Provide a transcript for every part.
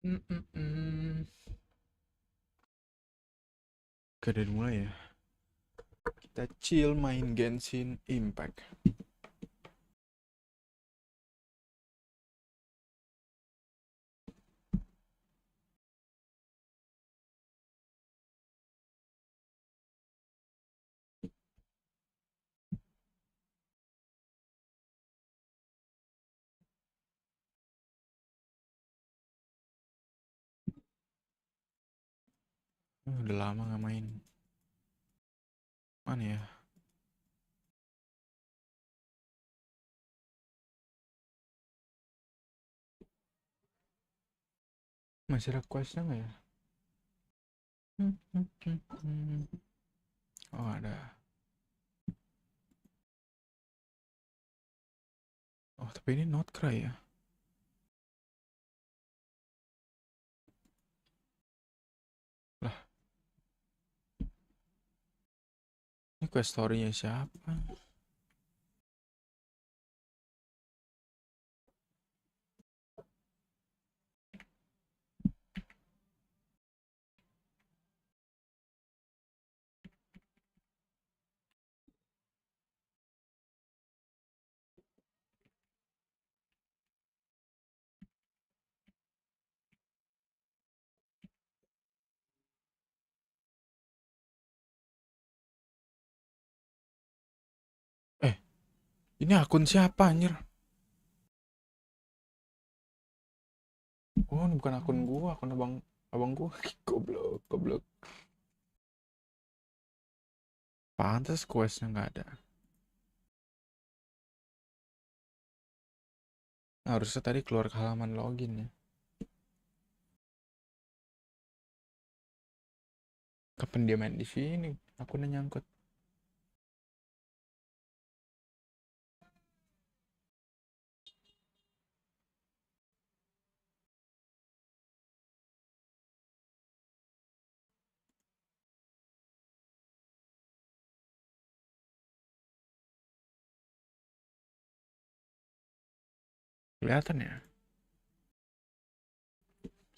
Oke, dari mulai ya. Kita chill main Genshin Impact. Udah lama gak main. Mana ya? Masih ada questnya gak ya? Oh ada. Oh tapi ini not cry ya? Lah, ini quest story-nya siapa? Eh, ini akun siapa anjir? Oh, ini bukan akun gua, akun abang gua. Goblok, goblok. Pantes questnya nggak ada. Harusnya tadi keluar ke halaman login ya. Kapan dia main di sini? Akunnya nyangkut. Kelihatan ya?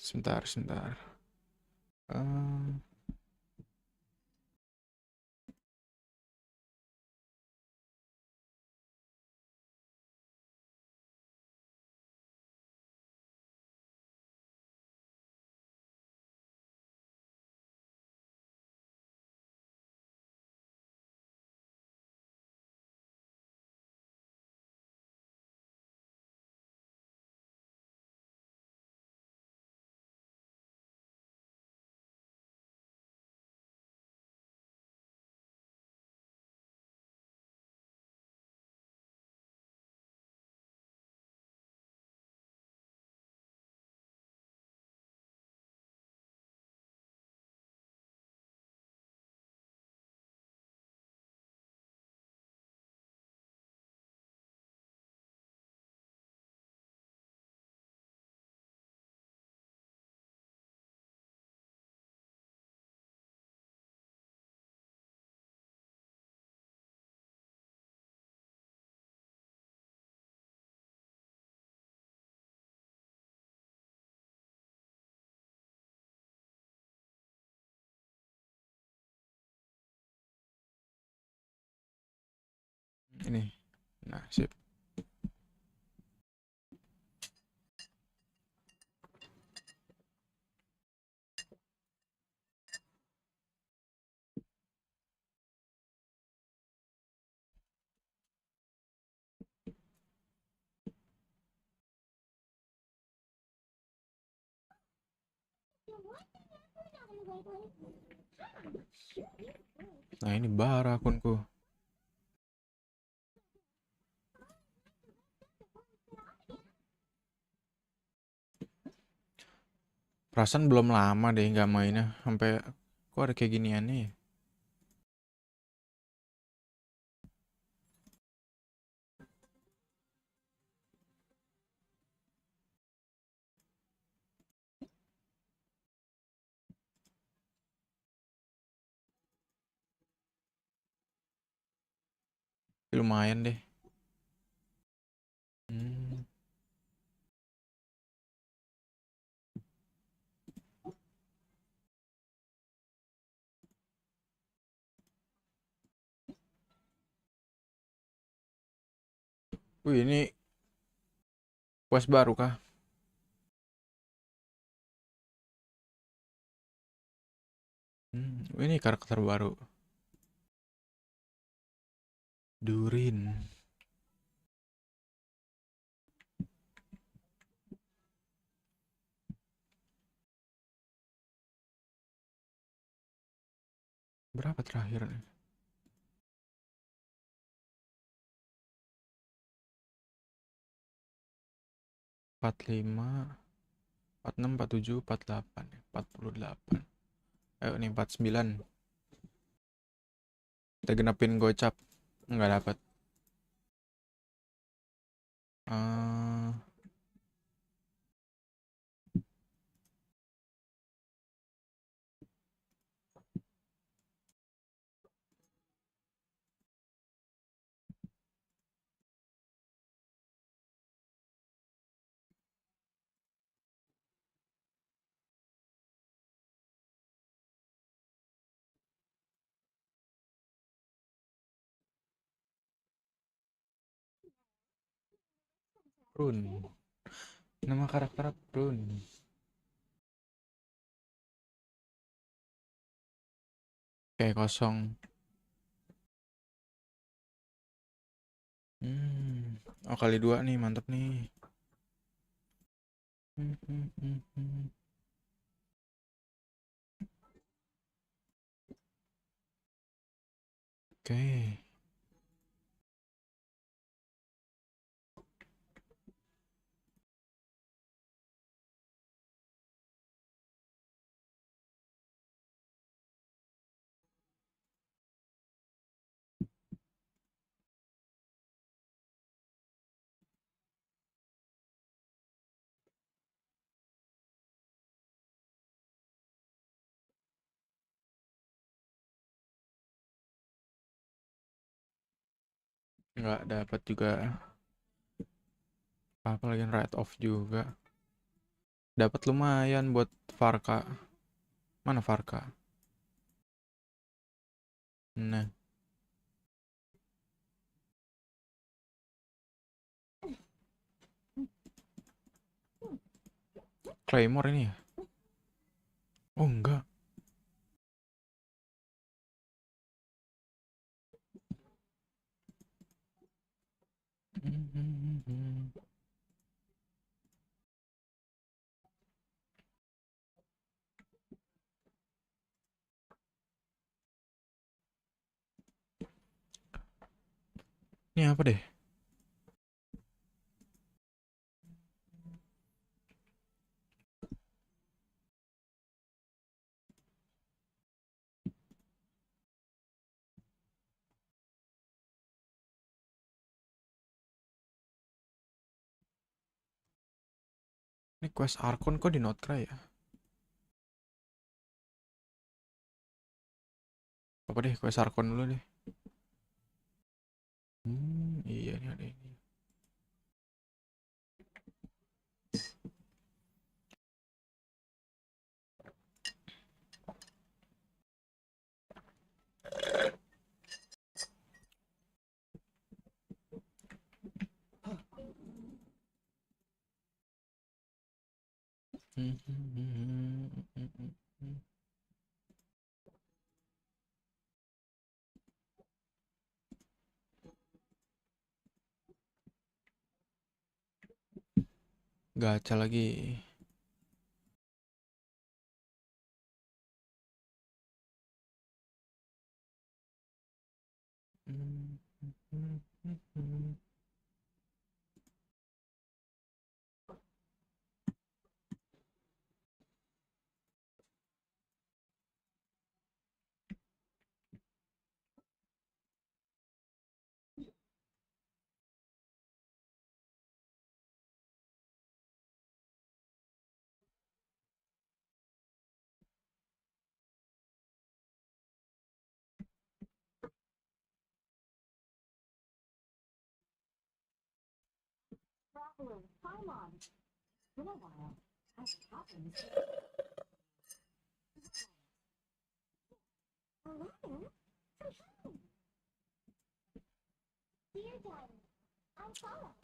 Sebentar, sebentar. Eh, ini. Nah, sip. Nah, ini bar akunku. Perasaan belum lama deh nggak mainnya. Sampai kok ada kayak giniannya ya? Lumayan deh. Hmm. Wih, ini quest baru kah? Ini karakter baru. Durin. Berapa terakhir nih? 45, 46, 47, 48, 48. Ayo nih 49. Kita genapin gocap. Nggak dapat. Eh, Run. Nama karakter Run. Kayak kosong. Oh kali 2 nih, mantep nih. Oke. Nggak dapat juga. Apa lagi write off juga. Dapat lumayan buat Varka. Mana Varka? Nah, Claymore ini ya? Oh enggak. Ini apa deh? Ini quest Arkon kok di Notcry ya? Apa deh, quest Arkon dulu deh. Iya nih ada ini. Gacha lagi. Colin.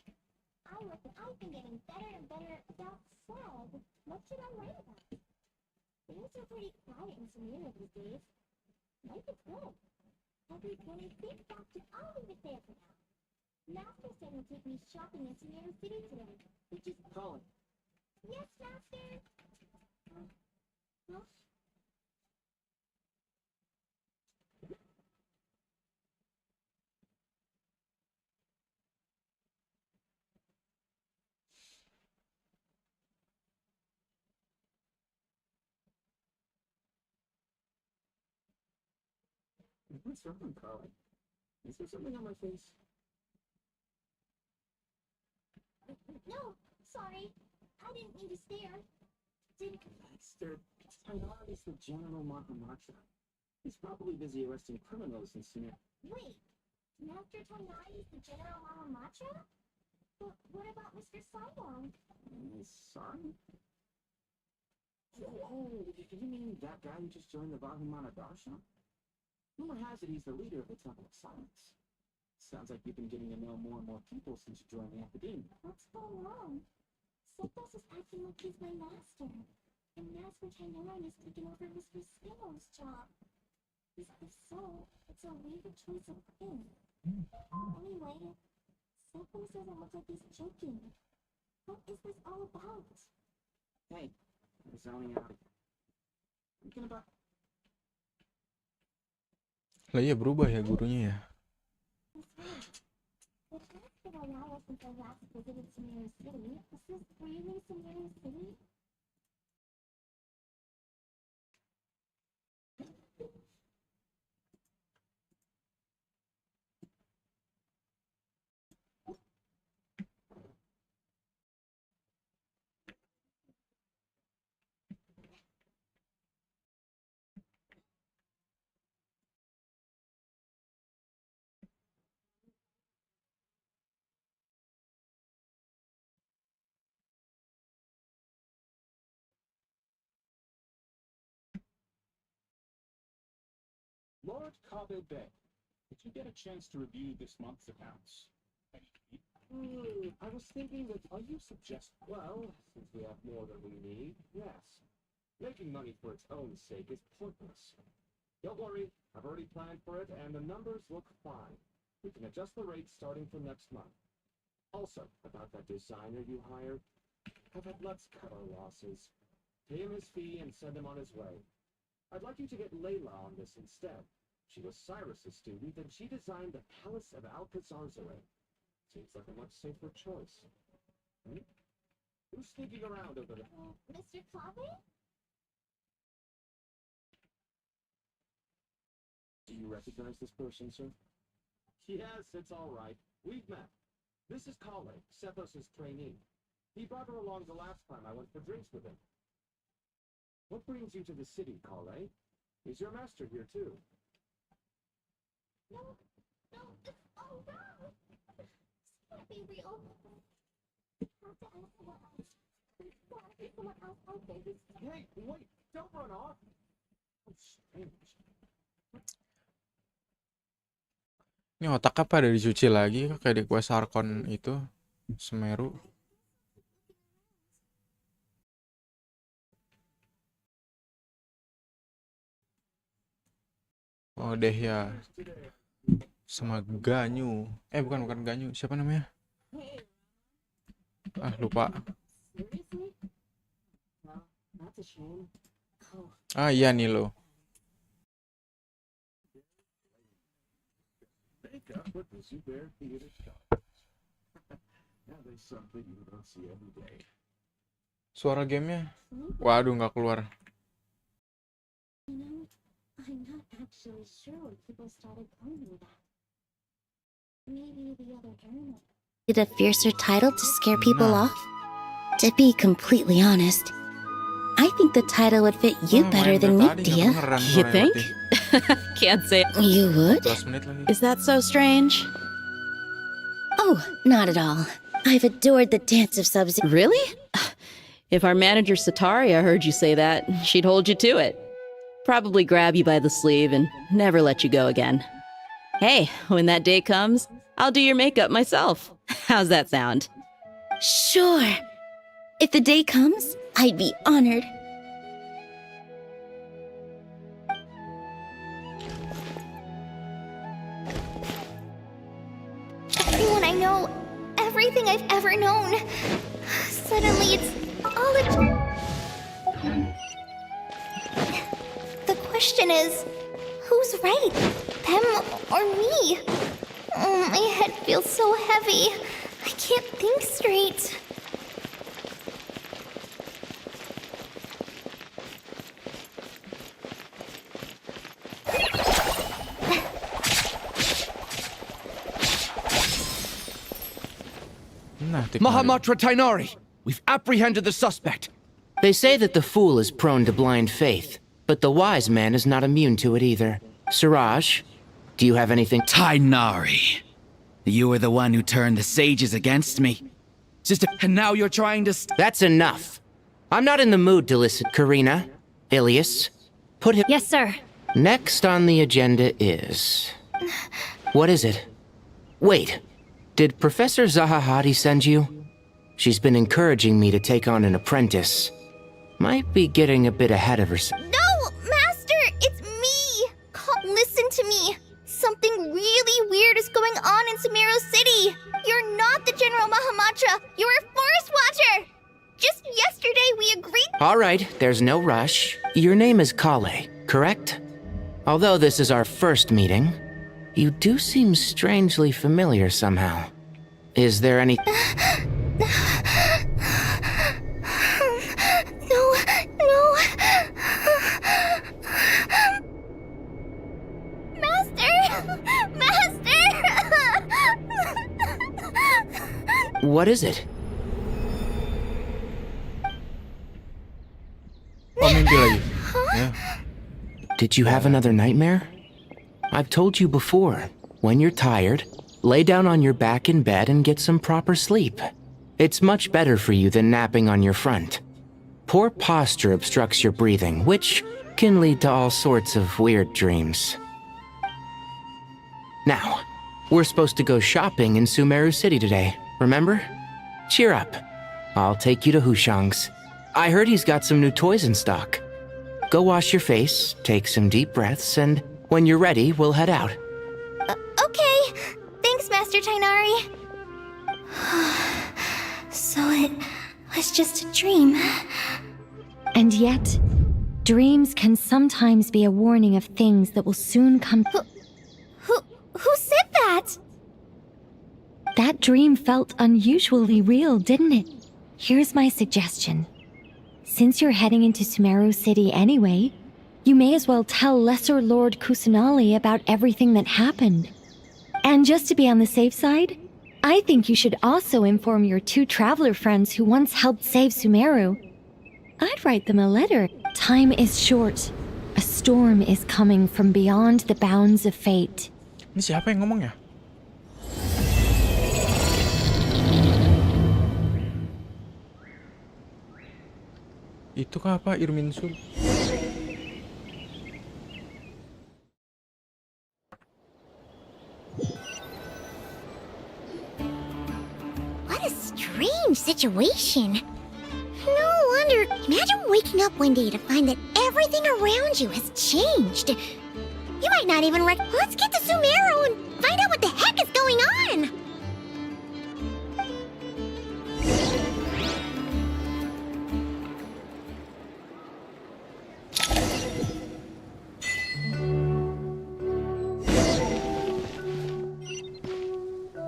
What's wrong, Colin? Is there something on my face? No, sorry. I didn't mean to stare. Master, Taiwan is the General Mahamatra. He's probably busy arresting criminals in Scenario. Wait, Master Taiwan is the General Mahamatra? But what about Mr. Sidon? His son? Oh, you mean that guy who just joined the Vahumana Darsha? Rumor has it he's the leader of the Temple of Silence. Sounds like you've been getting to know more and more people since you joined the Academia. What's going on? Septos is acting like he's my master. And Master Taiwan is taking over Mr. Spino's job. If so, it's a weird choice of him. Anyway, Septos doesn't look like he's joking. What is this all about? Hey, I'm zoning out. Thinking about... Lah iya berubah ya gurunya ya. The fact that I now since I last visited Scenario City, is this really Scenario City? Lord Kabe Bay, did you get a chance to review this month's accounts? I was thinking that, are you suggest... Well, since we have more than we need, yes. Making money for its own sake is pointless. Don't worry, I've already planned for it, and the numbers look fine. We can adjust the rates starting from next month. Also, about that designer you hired, let's cut our losses. Pay him his fee and send him on his way. I'd like you to get Layla on this instead. She was Cyrus's student, and she designed the Palace of Alcazarzaray. Seems like a much safer choice. Who's sneaking around over there? Mr. Kabe? Do you recognize this person, sir? Yes, it's all right. We've met. This is Kale, Sethos' trainee. He brought her along the last time I went for drinks with him. What brings you to the city, Kale? Is your master here, too? No, it's all wrong. This can't be real. I have to ask someone else. There's gotta be someone else out there who's... Hey, wait! Don't run off! How strange. Ini otak apa ada dicuci lagi kayak di quest Arkon itu Semeru. Oh deh ya. Sama Ganyu. Bukan Ganyu. Siapa namanya? Lupa. Iya nih lo. Suara gamenya? Waduh nggak keluar. I'm not actually sure what people started calling me that. Maybe the other tournament. Did a fiercer title to scare people off? To be completely honest, I think the title would fit you better than me, Dia. You think? Can't say. You would? Is that so strange? Oh, not at all. I've adored the dance of subs. Really? If our manager Sataria heard you say that, she'd hold you to it. Probably grab you by the sleeve and never let you go again. Hey, when that day comes, I'll do your makeup myself. How's that sound? Sure. If the day comes, I'd be honored. Everyone I know, everything I've ever known. Suddenly it's all The question is, who's right? Them or me? Oh, my head feels so heavy. I can't think straight. Nah, tik mari. Mahamatra Tainari, we've apprehended the suspect. They say that the fool is prone to blind faith, but the wise man is not immune to it either. Suraj, do you have anything? Tainari. You were the one who turned the sages against me. And now you're trying to That's enough. I'm not in the mood to listen. Karina, Ilias, put him. Yes, sir. Next on the agenda is... What is it? Wait, did Professor Zahahati send you? She's been encouraging me to take on an apprentice. Might be getting a bit ahead of herself. No, Master, it's me. Listen to me. Something really weird is going on in Sumeru City. You're not the General Mahamatra. You're a forest watcher. Just yesterday we agreed. All right, there's no rush. Your name is Kale, correct? Although this is our first meeting, you do seem strangely familiar somehow. Is there any... No. Master! What is it? Oh, mimpi lagi. Ya. Did you have another nightmare? I've told you before, when you're tired, lay down on your back in bed and get some proper sleep. It's much better for you than napping on your front. Poor posture obstructs your breathing, which can lead to all sorts of weird dreams. Now, we're supposed to go shopping in Sumeru City today, remember? Cheer up. I'll take you to Hushang's. I heard he's got some new toys in stock. Go wash your face, take some deep breaths, and when you're ready, we'll head out. Okay. Thanks, Master Tainari. So it was just a dream. And yet, dreams can sometimes be a warning of things that will soon come. Who said that? That dream felt unusually real, didn't it? Here's my suggestion. Since you're heading into Sumeru City anyway, you may as well tell Lesser Lord Kusanali about everything that happened. And just to be on the safe side, I think you should also inform your 2 traveler friends who once helped save Sumeru. I'd write them a letter. Time is short. A storm is coming from beyond the bounds of fate. Ini siapa yang ngomong ya? Itu kah apa? Irmin Sul? What a strange situation. No wonder. Imagine waking up one day to find that everything around you has changed. You might not even Let's get to Sumeru and find out what the heck is going on!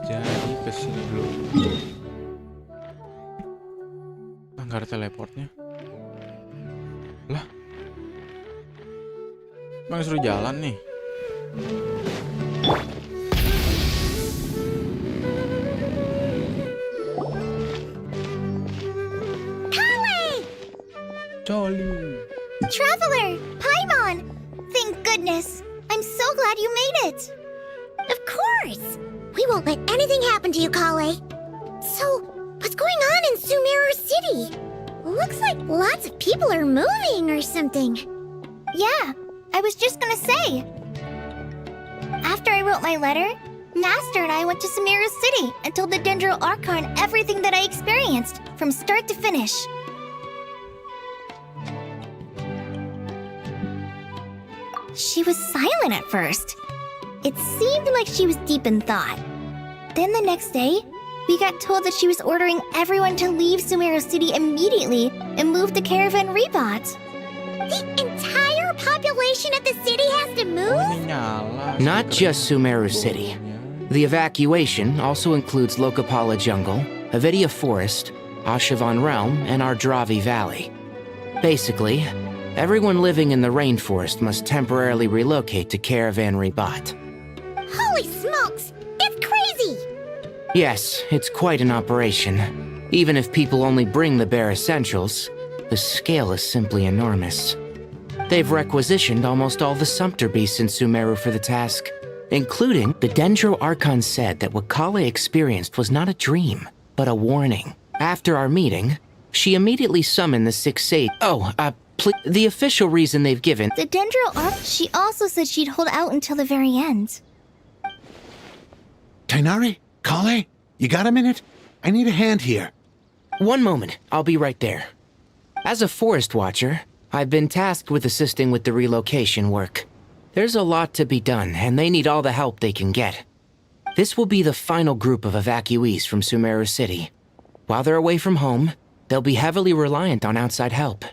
Jadi kesini dulu. Nggak ada teleportnya. Lah. Bang suruh jalan nih. Jolly. Traveler! Paimon! Thank goodness. I'm so glad you made it. Of course. We won't let anything happen to you, Kale. So, what's going on in Sumeru City? Looks like lots of people are moving or something. Yeah, I was just gonna say. After I wrote my letter, Master and I went to Sumeru City and told the Dendro Archon everything that I experienced, from start to finish. She was silent at first. It seemed like she was deep in thought. Then the next day, we got told that she was ordering everyone to leave Sumeru City immediately and move to Caravan Rebot. The entire population of the city has to move? Not just Sumeru City. The evacuation also includes Lokapala Jungle, Avidia Forest, Ashavan Realm, and Ardravi Valley. Basically, everyone living in the rainforest must temporarily relocate to Caravan Rebot. Holy smokes! That's crazy! Yes, it's quite an operation. Even if people only bring the bare essentials, the scale is simply enormous. They've requisitioned almost all the Sumpter beasts in Sumeru for the task, including the Dendro Archon said that what Kale experienced was not a dream, but a warning. After our meeting, she immediately summoned the six sage. The official reason they've given. The Dendro Arch, she also said she'd hold out until the very end. Tighnari? Kale? You got a minute? I need a hand here. One moment, I'll be right there. As a forest watcher, I've been tasked with assisting with the relocation work. There's a lot to be done, and they need all the help they can get. This will be the final group of evacuees from Sumeru City. While they're away from home, they'll be heavily reliant on outside help.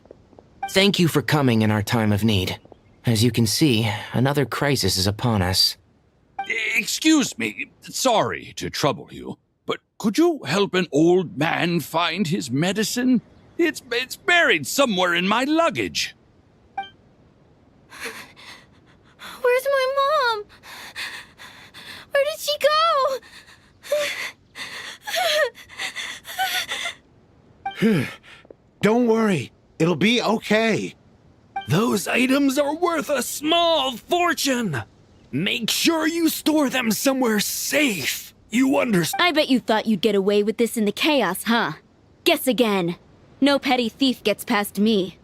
Thank you for coming in our time of need. As you can see, another crisis is upon us. Excuse me, sorry to trouble you, but could you help an old man find his medicine? It's buried somewhere in my luggage. Where's my mom? Where did she go? Don't worry. It'll be okay. Those items are worth a small fortune. Make sure you store them somewhere safe. You understand? I bet you thought you'd get away with this in the chaos, huh? Guess again. No petty thief gets past me.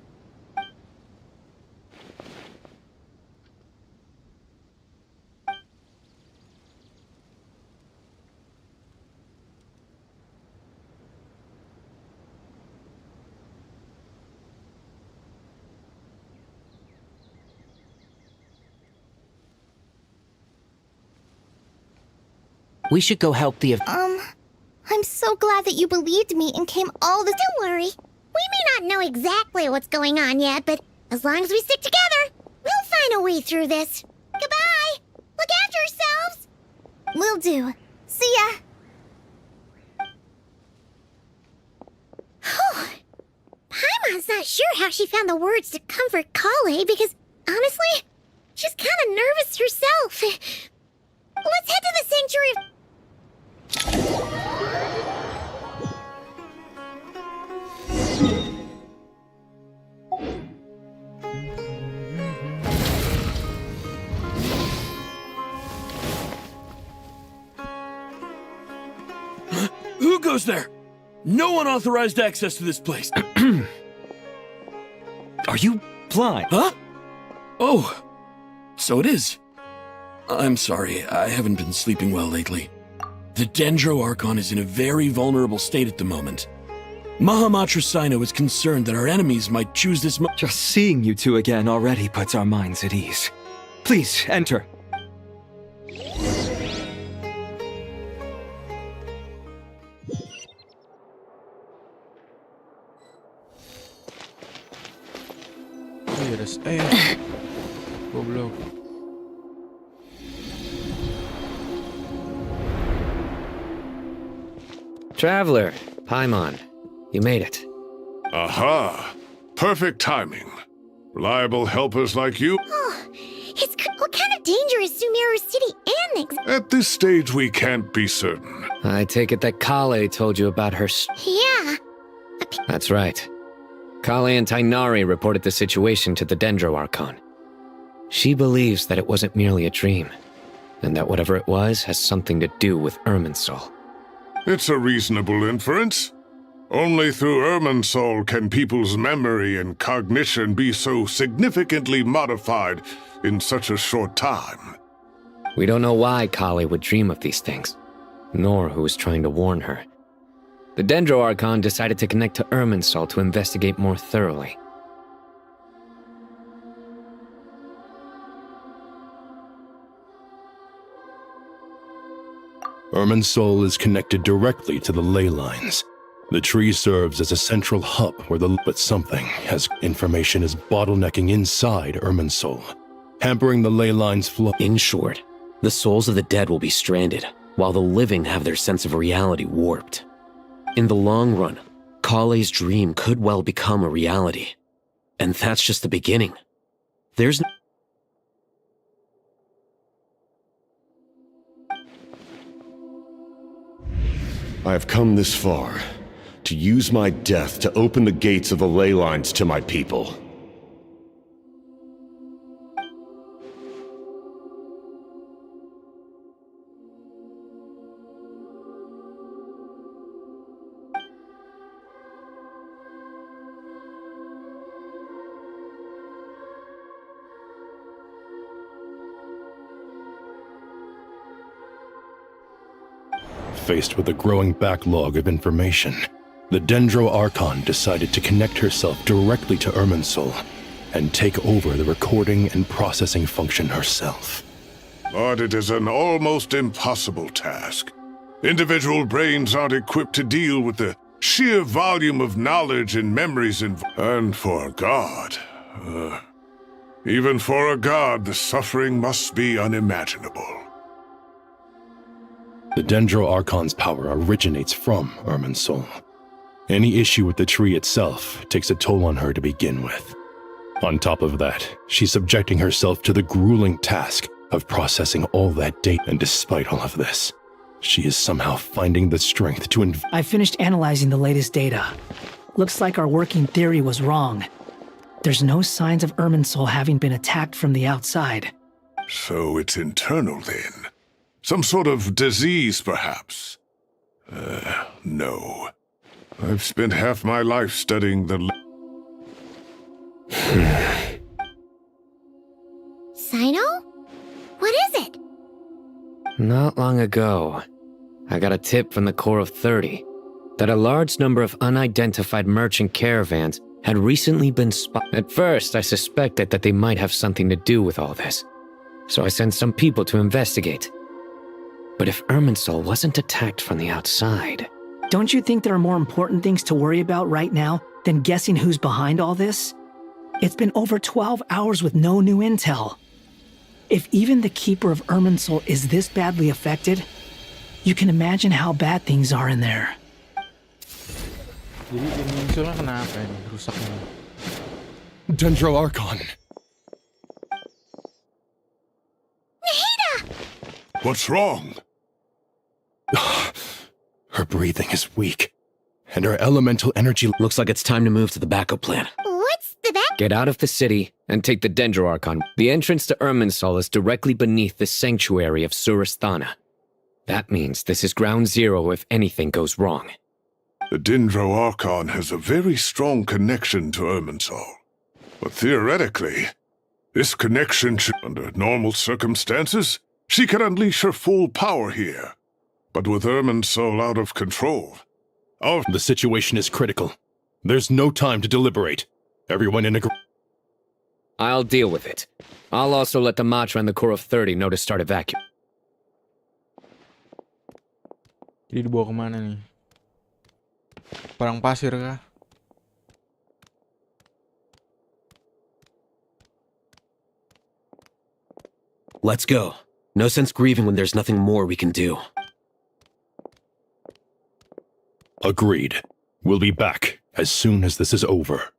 We should go help the I'm so glad that you believed me and came all the— Don't worry. We may not know exactly what's going on yet, but as long as we stick together, we'll find a way through this. Goodbye! Look after yourselves! Will do. See ya! Paimon's not sure how she found the words to comfort Kale because, honestly, she's kind of nervous herself. Let's head to the Sanctuary of... Who goes there? No unauthorized access to this place. Are you blind? Huh? Oh, so it is. I'm sorry, I haven't been sleeping well lately. The Dendro Archon is in a very vulnerable state at the moment. Mahamatra Sino is concerned that our enemies might choose this Just seeing you two again already puts our minds at ease. Please, enter. Goblok. Traveler, Paimon, you made it. Aha! Perfect timing. Reliable helpers like you. Oh, what kind of danger is Sumeru City Annex? At this stage, we can't be certain. I take it that Kale told you about her Yeah. That's right. Kale and Tighnari reported the situation to the Dendro Archon. She believes that it wasn't merely a dream, and that whatever it was has something to do with Irminsul. It's a reasonable inference. Only through Irminsul can people's memory and cognition be so significantly modified in such a short time. We don't know why Kali would dream of these things, nor who was trying to warn her. The Dendro Archon decided to connect to Irminsul to investigate more thoroughly. Irminsul is connected directly to the ley lines. The tree serves as a central hub where but something has information is bottlenecking inside Irminsul, hampering the ley lines flow. In short, the souls of the dead will be stranded, while the living have their sense of reality warped. In the long run, Kale's dream could well become a reality. And that's just the beginning. There's I have come this far, to use my death to open the gates of the ley lines to my people. Faced with a growing backlog of information, the Dendro Archon decided to connect herself directly to Irminsul and take over the recording and processing function herself. But it is an almost impossible task. Individual brains aren't equipped to deal with the sheer volume of knowledge and memories and for a god, even for a god, the suffering must be unimaginable. The Dendro Archon's power originates from Irminsul. Any issue with the tree itself takes a toll on her to begin with. On top of that, she's subjecting herself to the grueling task of processing all that data, and despite all of this, she is somehow finding the strength to I finished analyzing the latest data. Looks like our working theory was wrong. There's no signs of Irminsul having been attacked from the outside. So it's internal then? Some sort of disease, perhaps? No. I've spent half my life studying the... Sino? What is it? Not long ago, I got a tip from the Corps of 30 that a large number of unidentified merchant caravans had recently been spotted. At first, I suspected that they might have something to do with all this, so I sent some people to investigate. But if Irminsul wasn't attacked from the outside... Don't you think there are more important things to worry about right now than guessing who's behind all this? It's been over 12 hours with no new intel. If even the Keeper of Irminsul is this badly affected, you can imagine how bad things are in there. Jadi Irminsulnya kenapa ini? Rusaknya. Dendro Archon. Nahida! What's wrong? Her breathing is weak, and her elemental energy... Looks like it's time to move to the backup plan. What's the back? Get out of the city and take the Dendro Archon. The entrance to Irminsul is directly beneath the sanctuary of Surasthana. That means this is ground zero if anything goes wrong. The Dendro Archon has a very strong connection to Irminsul. But theoretically, this connection should... Under normal circumstances, she can unleash her full power here. But with Irminsul out of control... The situation is critical. There's no time to deliberate. Everyone in agreement. I'll deal with it. I'll also let the Matra and the Corps of 30 know to start evacuating. Jadi dibawa kemana nih? Padang pasir kah? Let's go. No sense grieving when there's nothing more we can do. Agreed. We'll be back as soon as this is over.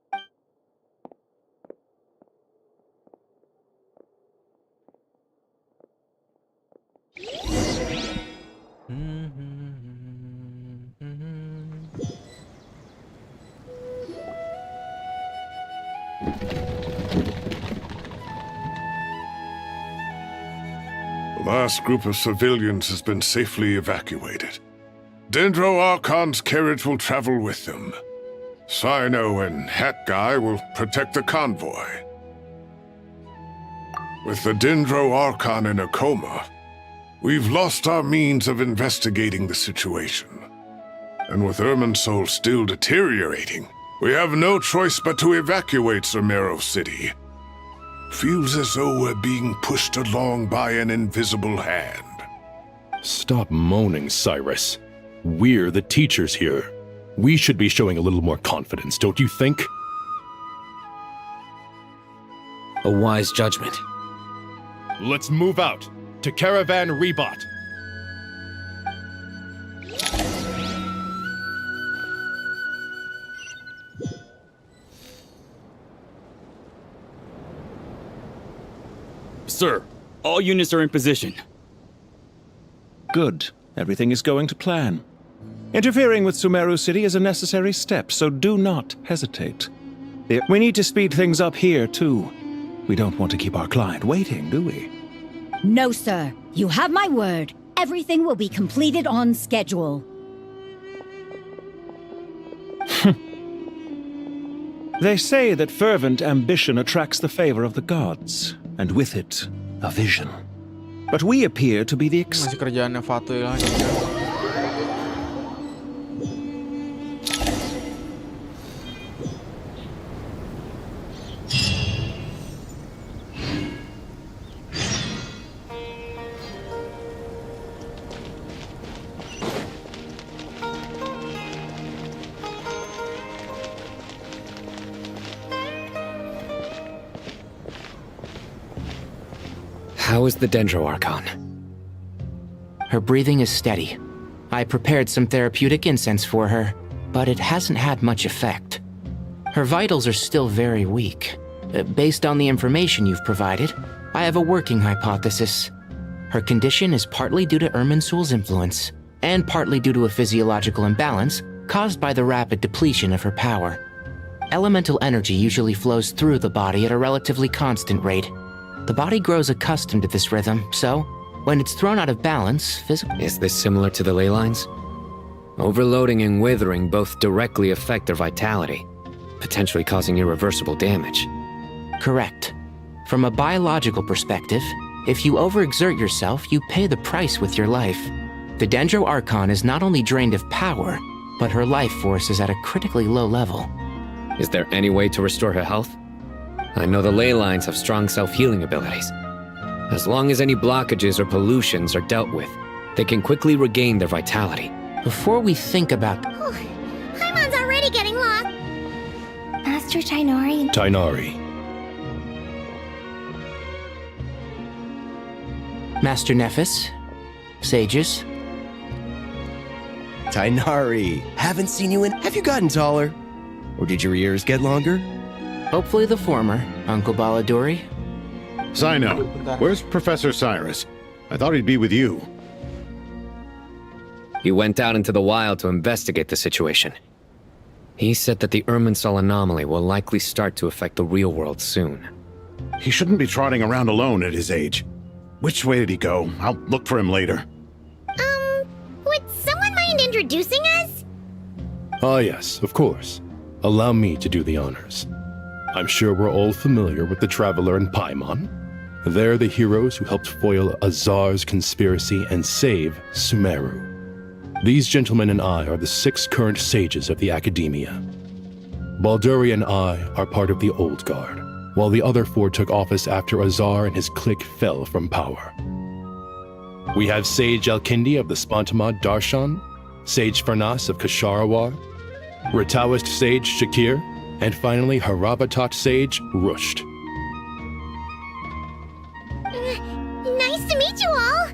The last group of civilians has been safely evacuated. Dendro Archon's carriage will travel with them. Sino and Hat Guy will protect the convoy. With the Dendro Archon in a coma, We've lost our means of investigating the situation. And with Irminsul still deteriorating, we have no choice but to evacuate Sumeru City. Feels as though we're being pushed along by an invisible hand. Stop moaning, Cyrus. We're the teachers here. We should be showing a little more confidence, don't you think? A wise judgment. Let's move out to Caravan Rebot. Sir, all units are in position. Good. Everything is going to plan. Interfering with Sumeru City is a necessary step, so do not hesitate. We need to speed things up here, too. We don't want to keep our client waiting, do we? No, sir. You have my word. Everything will be completed on schedule. They say that fervent ambition attracts the favor of the gods, and with it, a vision. But we appear to be the Masih kerjaannya Fatu lagi. How is the Dendro Archon? Her breathing is steady. I prepared some therapeutic incense for her, but it hasn't had much effect. Her vitals are still very weak. Based on the information you've provided, I have a working hypothesis. Her condition is partly due to Irminsul's influence, and partly due to a physiological imbalance caused by the rapid depletion of her power. Elemental energy usually flows through the body at a relatively constant rate. The body grows accustomed to this rhythm, so when it's thrown out of balance, Is this similar to the ley lines? Overloading and withering both directly affect their vitality, potentially causing irreversible damage. Correct. From a biological perspective, if you overexert yourself, you pay the price with your life. The Dendro Archon is not only drained of power, but her life force is at a critically low level. Is there any way to restore her health? I know the ley lines have strong self-healing abilities. As long as any blockages or pollutions are dealt with, they can quickly regain their vitality. Before we think about... Paimon's already getting lost. Master Tighnari. Tighnari. Master Nephis? Sages? Tighnari, haven't seen you in... Have you gotten taller? Or did your ears get longer? Hopefully the former, Uncle Baladuri. Sino, where's Professor Cyrus? I thought he'd be with you. He went out into the wild to investigate the situation. He said that the Irminsul anomaly will likely start to affect the real world soon. He shouldn't be trotting around alone at his age. Which way did he go? I'll look for him later. Would someone mind introducing us? Ah yes, of course. Allow me to do the honors. I'm sure we're all familiar with the Traveler and Paimon. They're the heroes who helped foil Azar's conspiracy and save Sumeru. These gentlemen and I are the 6 current sages of the Academia. Balduri and I are part of the Old Guard, while the other 4 took office after Azar and his clique fell from power. We have Sage Alkindi of the Spantamad Darshan, Sage Farnas of Kasharawar, Rataoist Sage Shakir, and finally Harabatot Sage Rusht. Nice to meet you all.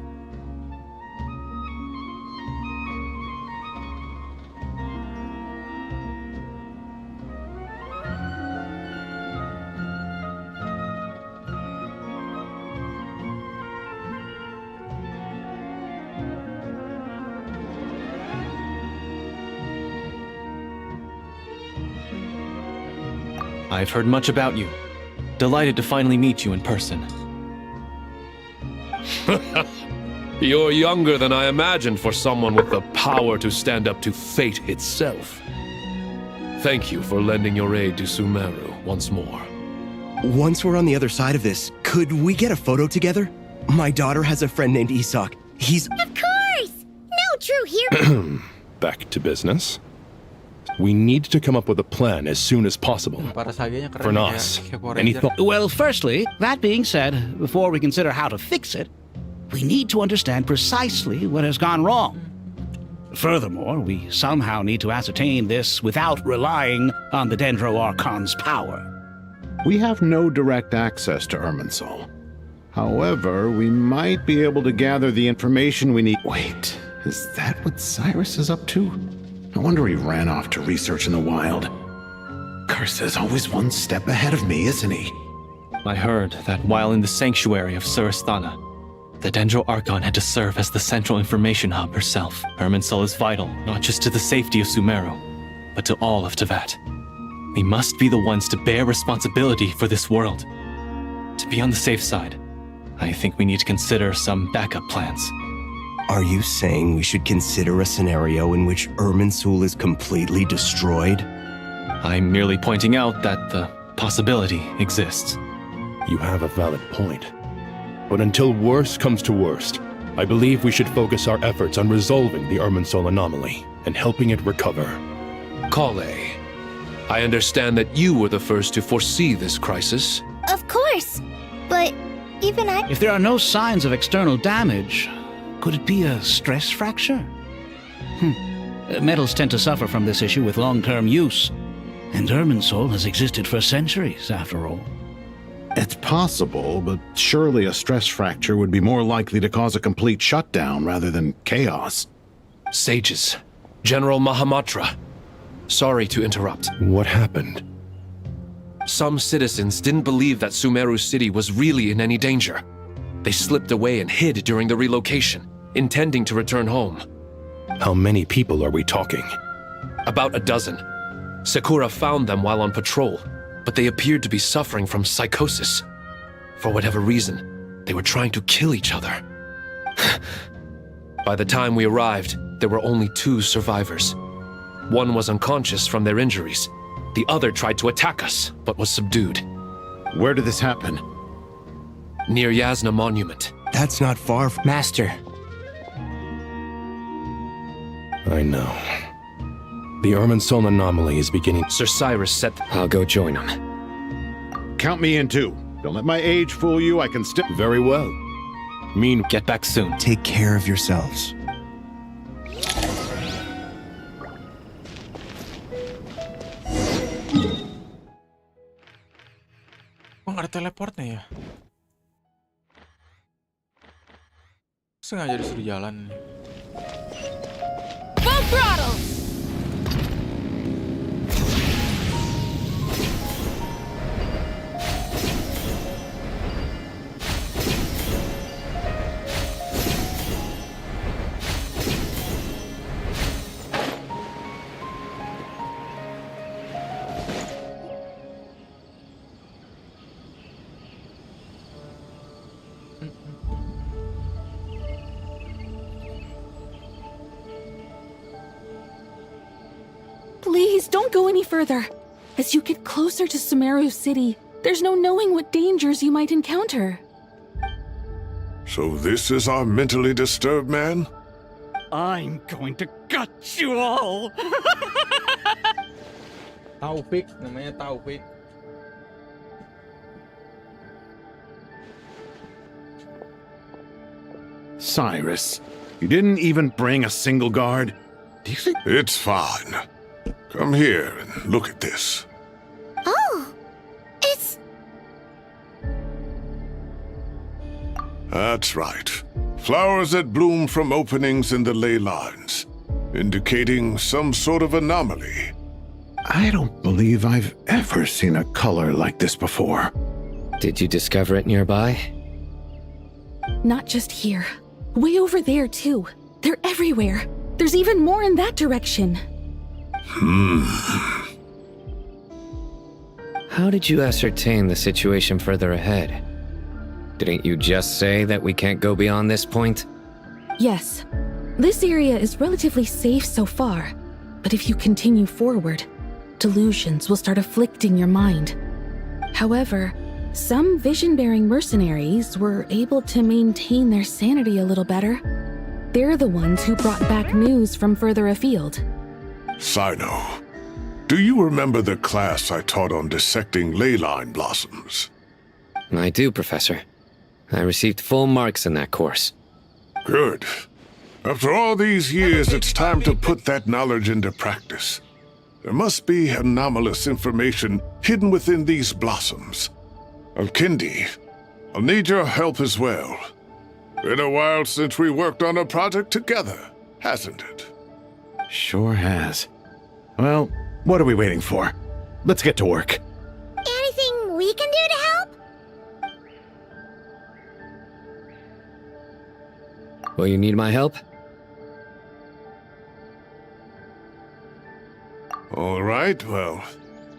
I've heard much about you. Delighted to finally meet you in person. You're younger than I imagined for someone with the power to stand up to fate itself. Thank you for lending your aid to Sumeru once more. Once we're on the other side of this, could we get a photo together? My daughter has a friend named Isak. He's... Of course! No true hero... Back to business. We need to come up with a plan as soon as possible. For Nas, any thought? Well, firstly, that being said, before we consider how to fix it, we need to understand precisely what has gone wrong. Furthermore, we somehow need to ascertain this without relying on the Dendro Archon's power. We have no direct access to Irminsul. However, we might be able to gather the information we need. Wait, is that what Cyrus is up to? No wonder he ran off to research in the wild. Curse always one step ahead of me, isn't he? I heard that while in the sanctuary of Surasthana, the Dendro Archon had to serve as the central information hub herself. Irminsul is vital, not just to the safety of Sumeru, but to all of Teyvat. We must be the ones to bear responsibility for this world. To be on the safe side, I think we need to consider some backup plans. Are you saying we should consider a scenario in which Irminsul is completely destroyed? I'm merely pointing out that the possibility exists. You have a valid point. But until worst comes to worst, I believe we should focus our efforts on resolving the Irminsul anomaly and helping it recover. Kale, I understand that you were the first to foresee this crisis. Of course! But even I... If there are no signs of external damage, could it be a stress fracture? Metals tend to suffer from this issue with long-term use, and Irminsul has existed for centuries, after all. It's possible, but surely a stress fracture would be more likely to cause a complete shutdown rather than chaos. Sages, General Mahamatra, sorry to interrupt. What happened? Some citizens didn't believe that Sumeru City was really in any danger. They slipped away and hid during the relocation, intending to return home. How many people are we talking? About a dozen. Sakura found them while on patrol, but they appeared to be suffering from psychosis. For whatever reason, they were trying to kill each other. By the time we arrived, there were only 2 survivors. One was unconscious from their injuries. The other tried to attack us, but was subdued. Where did this happen? Near Yasna Monument. That's not far from... Master. I know. The Irminsul anomaly is beginning... Sir Cyrus said... I'll go join him. Count me in too. Don't let my age fool you, I can still... Very well. Get back soon. Take care of yourselves. Kok nggak ada teleportnya ya? Sengaja disuruh jalan nih. Full throttle! Please, don't go any further. As you get closer to Sumeru City, there's no knowing what dangers you might encounter. So this is our mentally disturbed man? I'm going to gut you all! Taufik, namanya Taufik. Cyrus, you didn't even bring a single guard? Do you think... It's fine. Come here and look at this. Oh, it's... That's right. Flowers that bloom from openings in the ley lines, indicating some sort of anomaly. I don't believe I've ever seen a color like this before. Did you discover it nearby? Not just here. Way over there, too. They're everywhere. There's even more in that direction. How did you ascertain the situation further ahead? Didn't you just say that we can't go beyond this point? Yes. This area is relatively safe so far, but if you continue forward, delusions will start afflicting your mind. However, some vision-bearing mercenaries were able to maintain their sanity a little better. They're the ones who brought back news from further afield. Sino, do you remember the class I taught on dissecting ley line blossoms? I do, Professor. I received full marks in that course. Good. After all these years, it's time to put that knowledge into practice. There must be anomalous information hidden within these blossoms. Alkindi, I'll need your help as well. Been a while since we worked on a project together, hasn't it? Sure has. Well, what are we waiting for? Let's get to work. Anything we can do to help? Will you need my help? All right, well,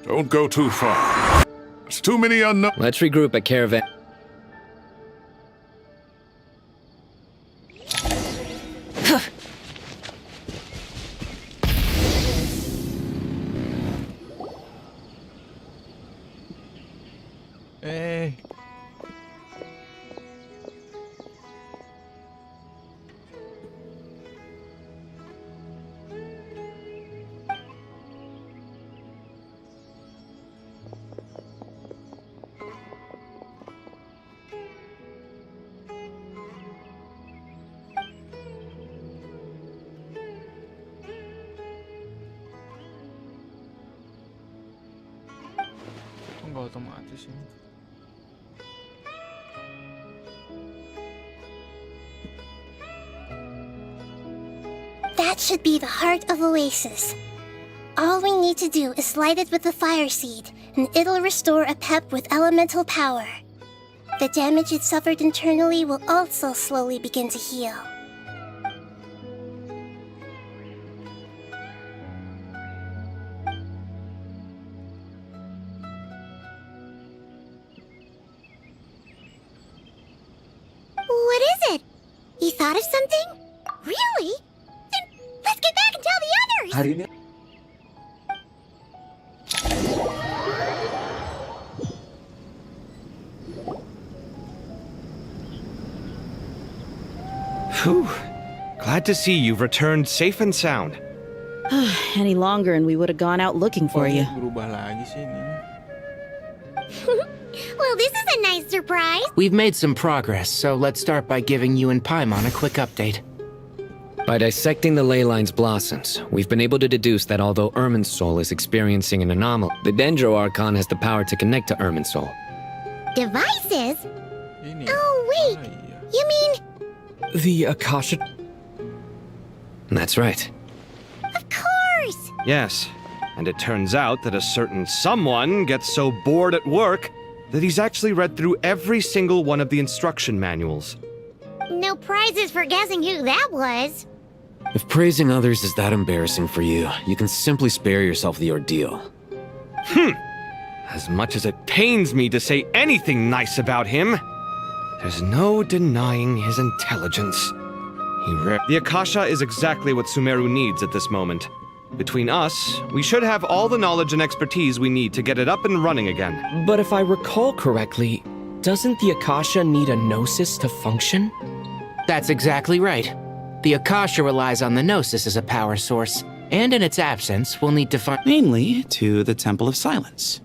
don't go too far. There's too many unknown. Let's regroup at Caravan. Hey. Enggak otomatis ini. That should be the heart of Oasis. All we need to do is light it with the fire seed, and it'll restore a pep with elemental power. The damage it suffered internally will also slowly begin to heal. What is it? You thought of something? Really? Then let's get back and tell the others! How do you know? Whew. Glad to see you've returned safe and sound. Any longer and we would have gone out looking for you. Berubah lagi sih ini. Well, this is a nice surprise. We've made some progress, so let's start by giving you and Paimon a quick update. By dissecting the ley line's blossoms, we've been able to deduce that although Irminsul is experiencing an anomaly, the Dendro Archon has the power to connect to Irminsul. Devices? Oh, wait. You mean... The Akasha... That's right. Of course! Yes, and it turns out that a certain someone gets so bored at work that he's actually read through every single one of the instruction manuals. No prizes for guessing who that was. If praising others is that embarrassing for you, you can simply spare yourself the ordeal. As much as it pains me to say anything nice about him, there's no denying his intelligence. The Akasha is exactly what Sumeru needs at this moment. Between us, we should have all the knowledge and expertise we need to get it up and running again. But if I recall correctly, doesn't the Akasha need a Gnosis to function? That's exactly right. The Akasha relies on the Gnosis as a power source, and in its absence, we'll need to find— Namely, to the Temple of Silence.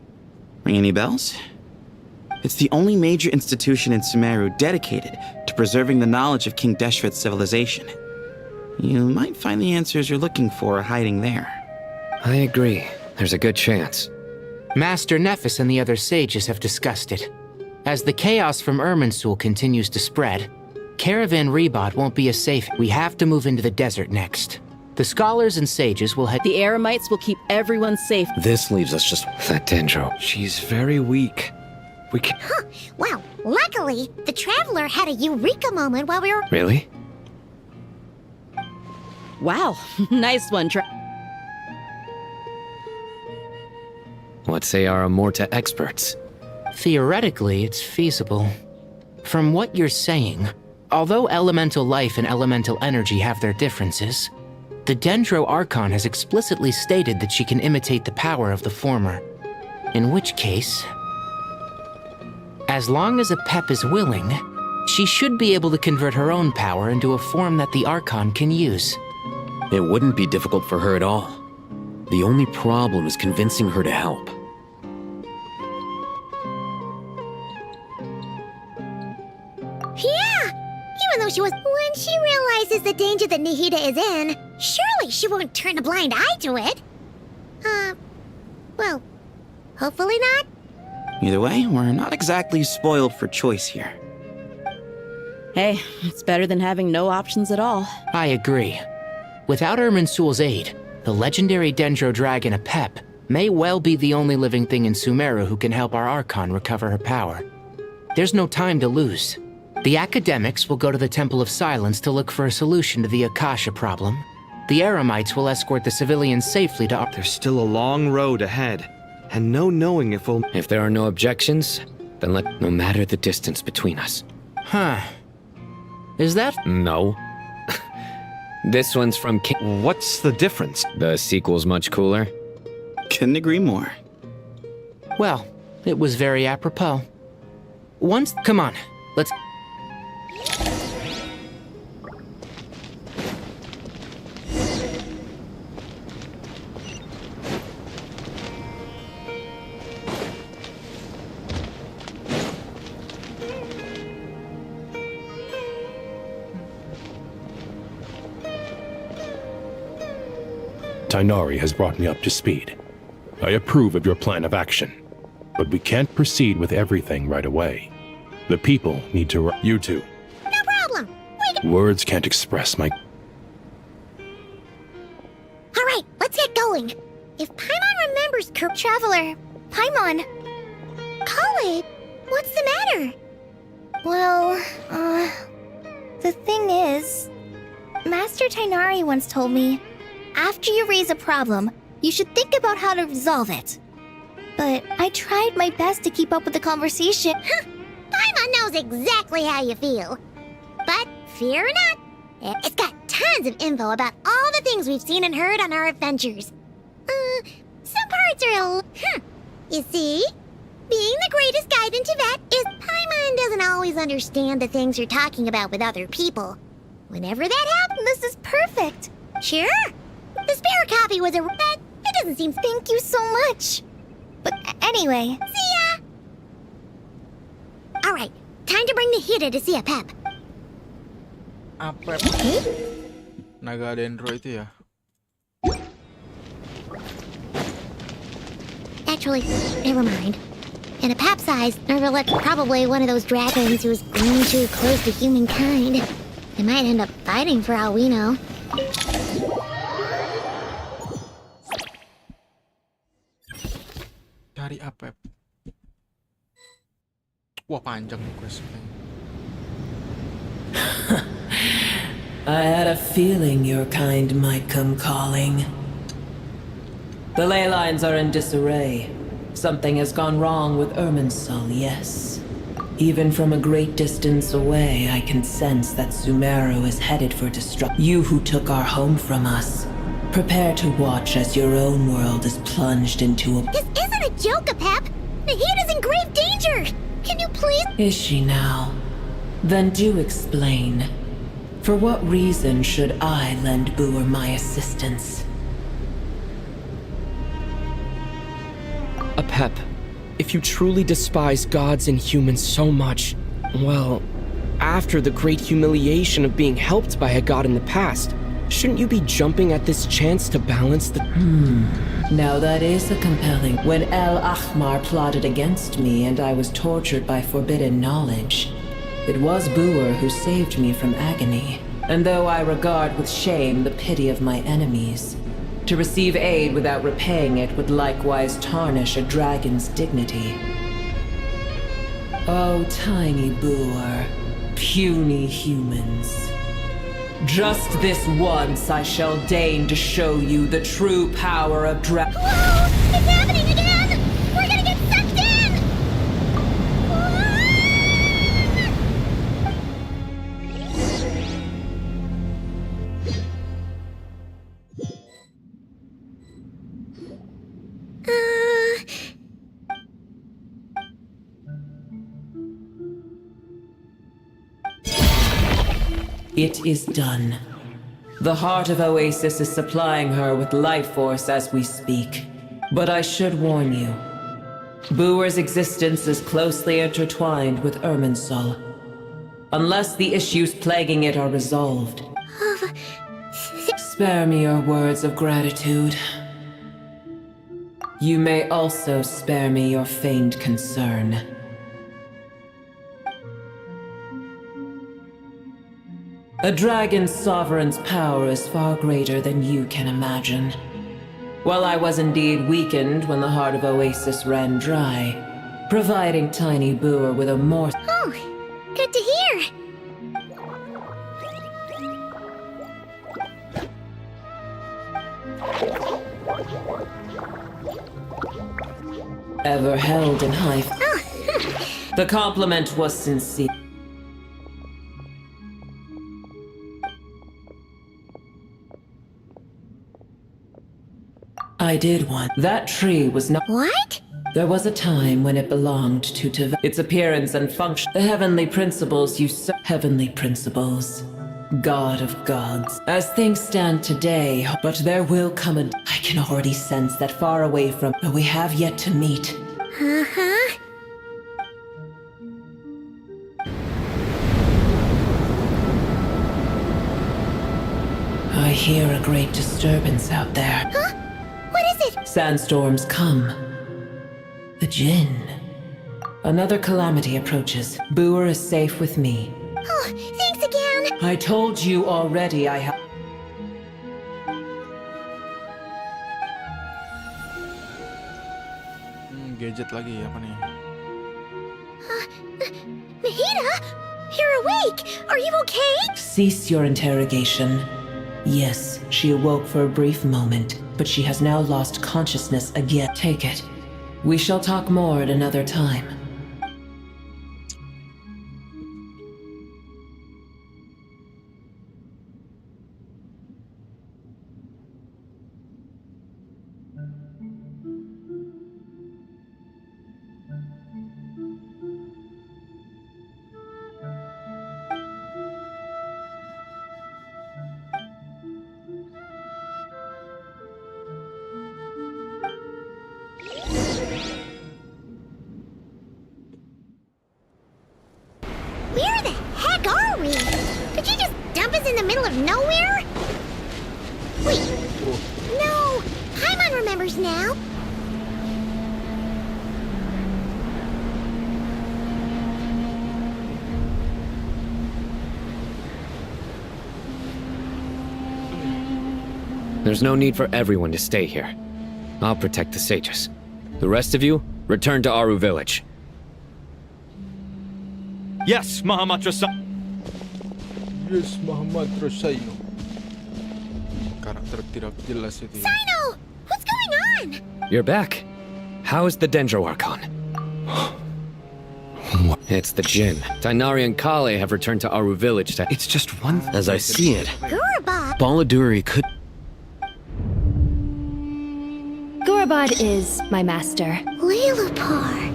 Ring any bells? It's the only major institution in Sumeru dedicated to preserving the knowledge of King Deshret's civilization. You might find the answers you're looking for hiding there. I agree. There's a good chance. Master Nephis and the other sages have discussed it. As the chaos from Irminsul continues to spread, Caravan Rebot won't be as safe. We have to move into the desert next. The scholars and sages will head— The Eremites will keep everyone safe. This leaves us just— That Dendro. She's very weak. We can— Wow, luckily, the Traveler had a eureka moment while we were— Really? Wow, nice one, What say our Amorta experts? Theoretically, it's feasible. From what you're saying, although elemental life and elemental energy have their differences, the Dendro Archon has explicitly stated that she can imitate the power of the former. In which case, as long as a Pep is willing, She should be able to convert her own power into a form that the Archon can use. It wouldn't be difficult for her at all. The only problem is convincing her to help. Yeah! Even though when she realizes the danger that Nihida is in, surely she won't turn a blind eye to it. Well, hopefully not. Either way, we're not exactly spoiled for choice here. Hey, it's better than having no options at all. I agree. Without Irminsul's aid, the legendary Dendro Dragon Apep may well be the only living thing in Sumeru who can help our Archon recover her power. There's no time to lose. The academics will go to the Temple of Silence to look for a solution to the Akasha problem. The Eremites will escort the civilians safely to... There's still a long road ahead, and no knowing if we'll... If there are no objections, then no matter the distance between us. Huh. Is that... No. This one's from What's the difference? The sequel's much cooler. Couldn't agree more. Well, it was very apropos. Come on, let's... Tighnari has brought me up to speed. I approve of your plan of action, but we can't proceed with everything right away. The people need to... You two. No problem. Words can't express my... Alright, let's get going. If Paimon remembers Traveler, Paimon. College, what's the matter? Well, the thing is, Master Tighnari once told me, after you raise a problem, you should think about how to resolve it. But I tried my best to keep up with the conversation. Paimon knows exactly how you feel. But fear not, it's got tons of info about all the things we've seen and heard on our adventures. Some parts are You see? Being the greatest guide in Tibet is Paimon doesn't always understand the things you're talking about with other people. Whenever that happens, this is perfect. Sure. The spare copy was but it doesn't seem... Thank you so much. But anyway... See ya! Alright, time to bring Nihida to see Apep. Apep. Naga Dendro itu ya? Actually, never mind. In Apep's eyes, Nervalet's probably one of those dragons who's grown too close to humankind. They might end up fighting for all we know. Cari Apep. Wah, panjang nih questnya. I had a feeling your kind might come calling. The ley lines are in disarray. Something has gone wrong with Irminsul, yes. Even from a great distance away, I can sense that Sumeru is headed for destruction. You who took our home from us, prepare to watch as your own world is plunged into a... This isn't a joke, Apep! Nahida's in grave danger! Can you please... Is she now? Then do explain. For what reason should I lend Boer my assistance? Apep, if you truly despise gods and humans so much, well, after the great humiliation of being helped by a god in the past, shouldn't you be jumping at this chance to balance the... Now that is a compelling... When El Ahmar plotted against me and I was tortured by forbidden knowledge, it was Boer who saved me from agony. And though I regard with shame the pity of my enemies, to receive aid without repaying it would likewise tarnish a dragon's dignity. Oh, tiny Boer, puny humans. Just this once I shall deign to show you the true power of Whoa! It's happening again! We're gonna get sucked in! It is done. The heart of Oasis is supplying her with life force as we speak. But I should warn you. Booer's existence is closely intertwined with Irminsul. Unless the issues plaguing it are resolved. Spare me your words of gratitude. You may also spare me your feigned concern. A dragon's sovereign's power is far greater than you can imagine. While I was indeed weakened when the heart of Oasis ran dry, providing Tiny Booer with a more— Oh, good to hear. ever held in high— The compliment was sincere. I did want— That tree was not— What? There was a time when it belonged to its appearance and function. The heavenly principles Heavenly principles. God of gods. As things stand today, but there will come a— I can already sense that far away from— we have yet to meet. Uh-huh. I hear a great disturbance out there. Huh? What is it? Sandstorms come. The Jinn. Another calamity approaches. Booer is safe with me. Oh, thanks again. I told you already I have— Gadget lagi apa nih? Mahita? You're awake! Are you okay? Cease your interrogation. Yes, she awoke for a brief moment, but she has now lost consciousness again. Take it. We shall talk more at another time. Where the heck are we? Did you just dump us in the middle of nowhere? Wait. No. Paimon remembers now. There's no need for everyone to stay here. I'll protect the sages. The rest of you, return to Aru village. Yes, Mahamatra Sa— Yes, Mahamatra Saino. Karakter tidak jelas itu. Sino! What's going on? You're back. How is the Dendro Archon? It's the Jinn. Tainari and Kale have returned to Aru village to— It's just one— As I see it, Gurabad. Baladuri could... Gurabad is my master. Lilipar.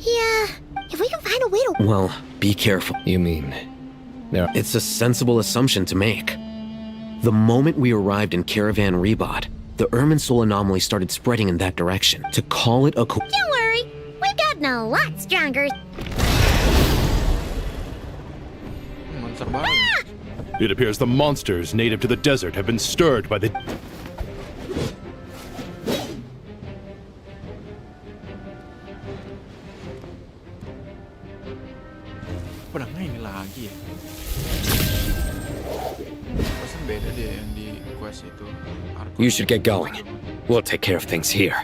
Yeah, if we can find a way to— Well, be careful. You mean— It's a sensible assumption to make. The moment we arrived in Caravan Rebod, the Irminsul anomaly started spreading in that direction. To call it a Don't worry, we've gotten a lot stronger. Monster baru. It appears the monsters native to the desert have been stirred by the... Pedangnya ini lagi ya. Pesan beda deh yang di quest itu. Archon. You should get going. We'll take care of things here.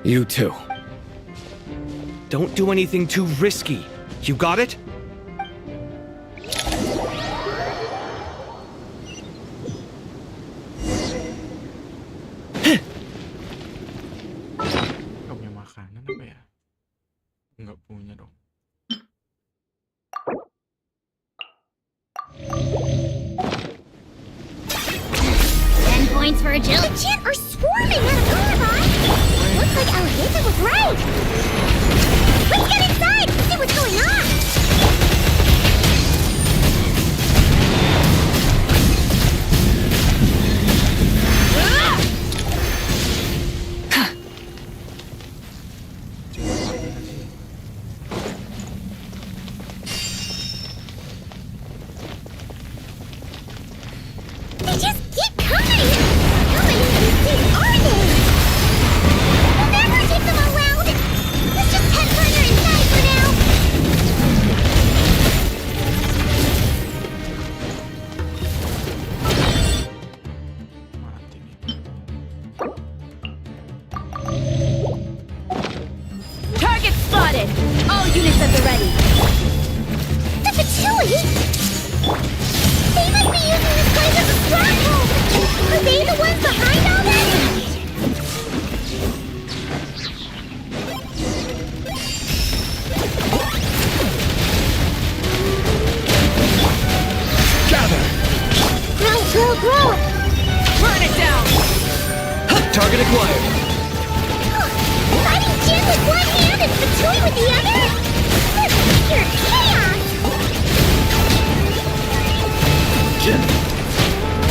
You too. Don't do anything too risky. You got it? Gak punya makanan apa ya? Nggak punya dong. Points for agility. The Jinn are swarming out of Gurabad. Looks like Alhita was was right! Let's get inside and see what's going on! They just keep coming! How many of these things are there? We'll never keep them around! Let's just head further inside for now! Target spotted! All units at the ready! The Patchouli? They must be using this place as a stronghold! Are they the ones behind all this? Gather! Grow! Burn it down! Target acquired. Fighting Jin with one hand and Patchouli with the other? This is pure chaos!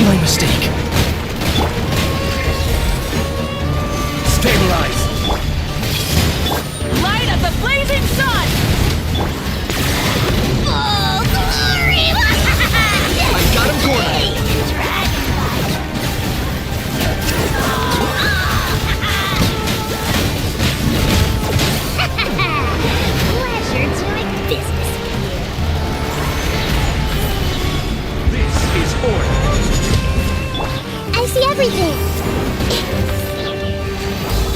My mistake. Stabilize! Light of the blazing sun! Oh, glory! I got him cornered! Pleasure doing business with you. This is order. I see everything.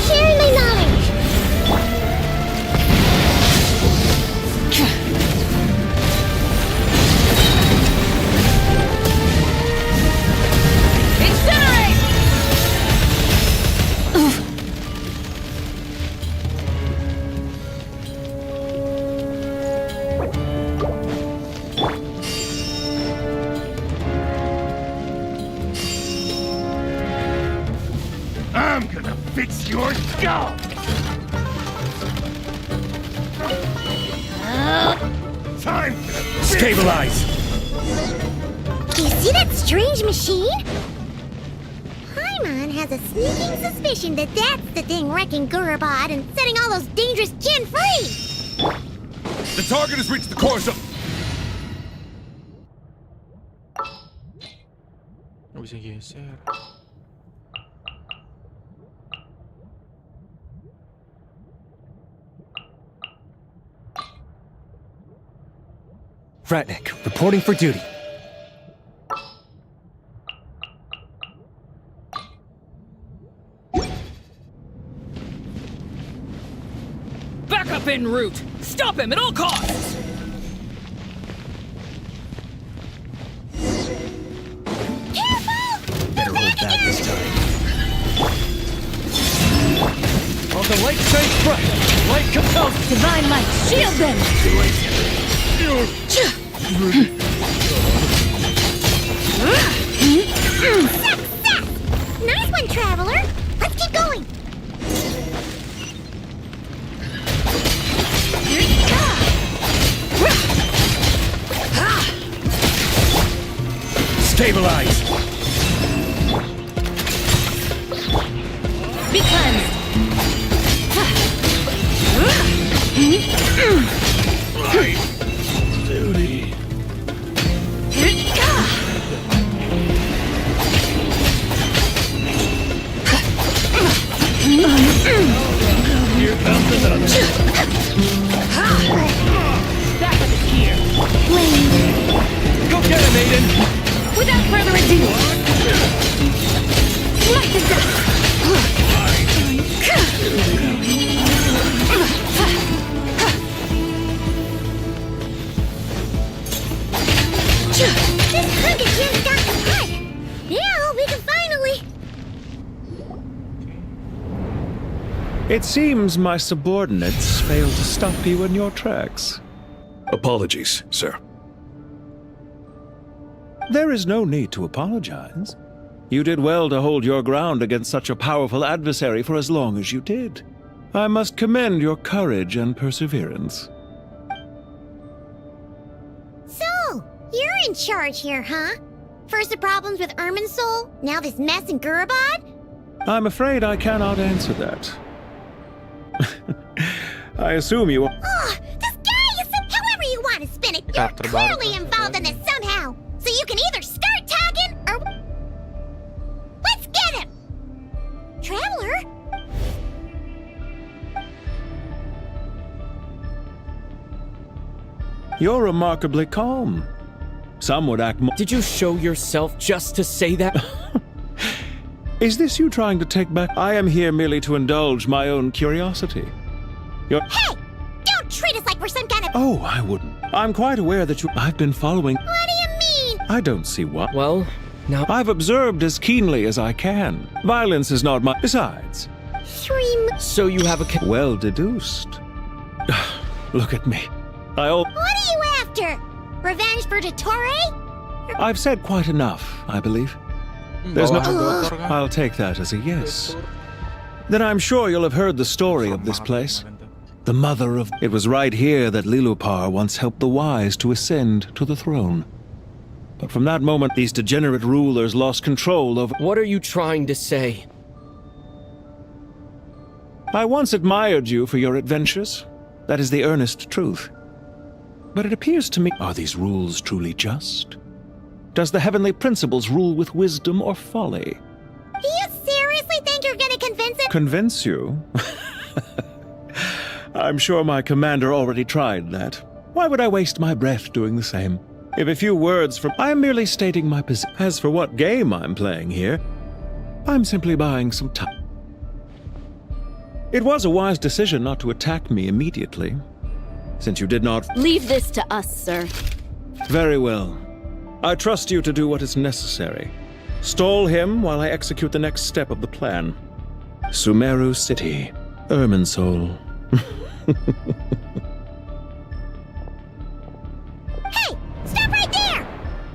Sharing my knowledge. Incinerate! I'm gonna fix your skull! Time to stabilize! You see that strange machine? Paimon has a sneaking suspicion that that's the thing wrecking Gurubad and setting all those dangerous Jin free! The target has reached the course of... Nggak bisa geser. Ratnik, reporting for duty. Back up en route! Stop him at all costs! Better hold back this time. On the light shines bright! Light compels... Divine light, shield them! Nice one, Traveler! Let's keep going! Stabilize! Be cleansed! Duty. Here comes another. Backup is here! Go get him, Aiden! Without further ado! Light the dust! This Hunger Jin's got the blood! Now we can finally... It seems my subordinates failed to stop you in your tracks. Apologies, sir. There is no need to apologize. You did well to hold your ground against such a powerful adversary for as long as you did. I must commend your courage and perseverance. So, you're in charge here, huh? First the problems with Irminsul, now this mess in Gurabad? I'm afraid I cannot answer that. I assume you are... Oh, this guy is... However you want to spin it, you're clearly involved in this somehow. So you can either start talking, or... Let's get him! Traveler? You're remarkably calm. Some would act more... Did you show yourself just to say that? Is this you trying to take back? I am here merely to indulge my own curiosity. Hey! Don't treat us like we're some kind of... Oh, I wouldn't. I'm quite aware that I've been following... What do you mean? I don't see what... Well, now... I've observed as keenly as I can. Violence is not my... Besides... Streamm... So you have a... Well deduced. Look at me. What are you after? Revenge for Dottore? I've said quite enough, I believe. There's no... I'll take that as a yes. Then I'm sure you'll have heard the story of this place. The mother of... It was right here that Lilupar once helped the wise to ascend to the throne. But from that moment, these degenerate rulers lost control over... What are you trying to say? I once admired you for your adventures. That is the earnest truth. But it appears to me... Are these rules truly just? Does the heavenly principles rule with wisdom or folly? Do you seriously think you're gonna convince him? Convince you? I'm sure my commander already tried that. Why would I waste my breath doing the same? If a few words from... I am merely stating my position. As for what game I'm playing here, I'm simply buying some time. It was a wise decision not to attack me immediately, since you did not... Leave this to us, sir. Very well. I trust you to do what is necessary. Stall him while I execute the next step of the plan. Sumeru City, Irminsul. Hey! Stop right there!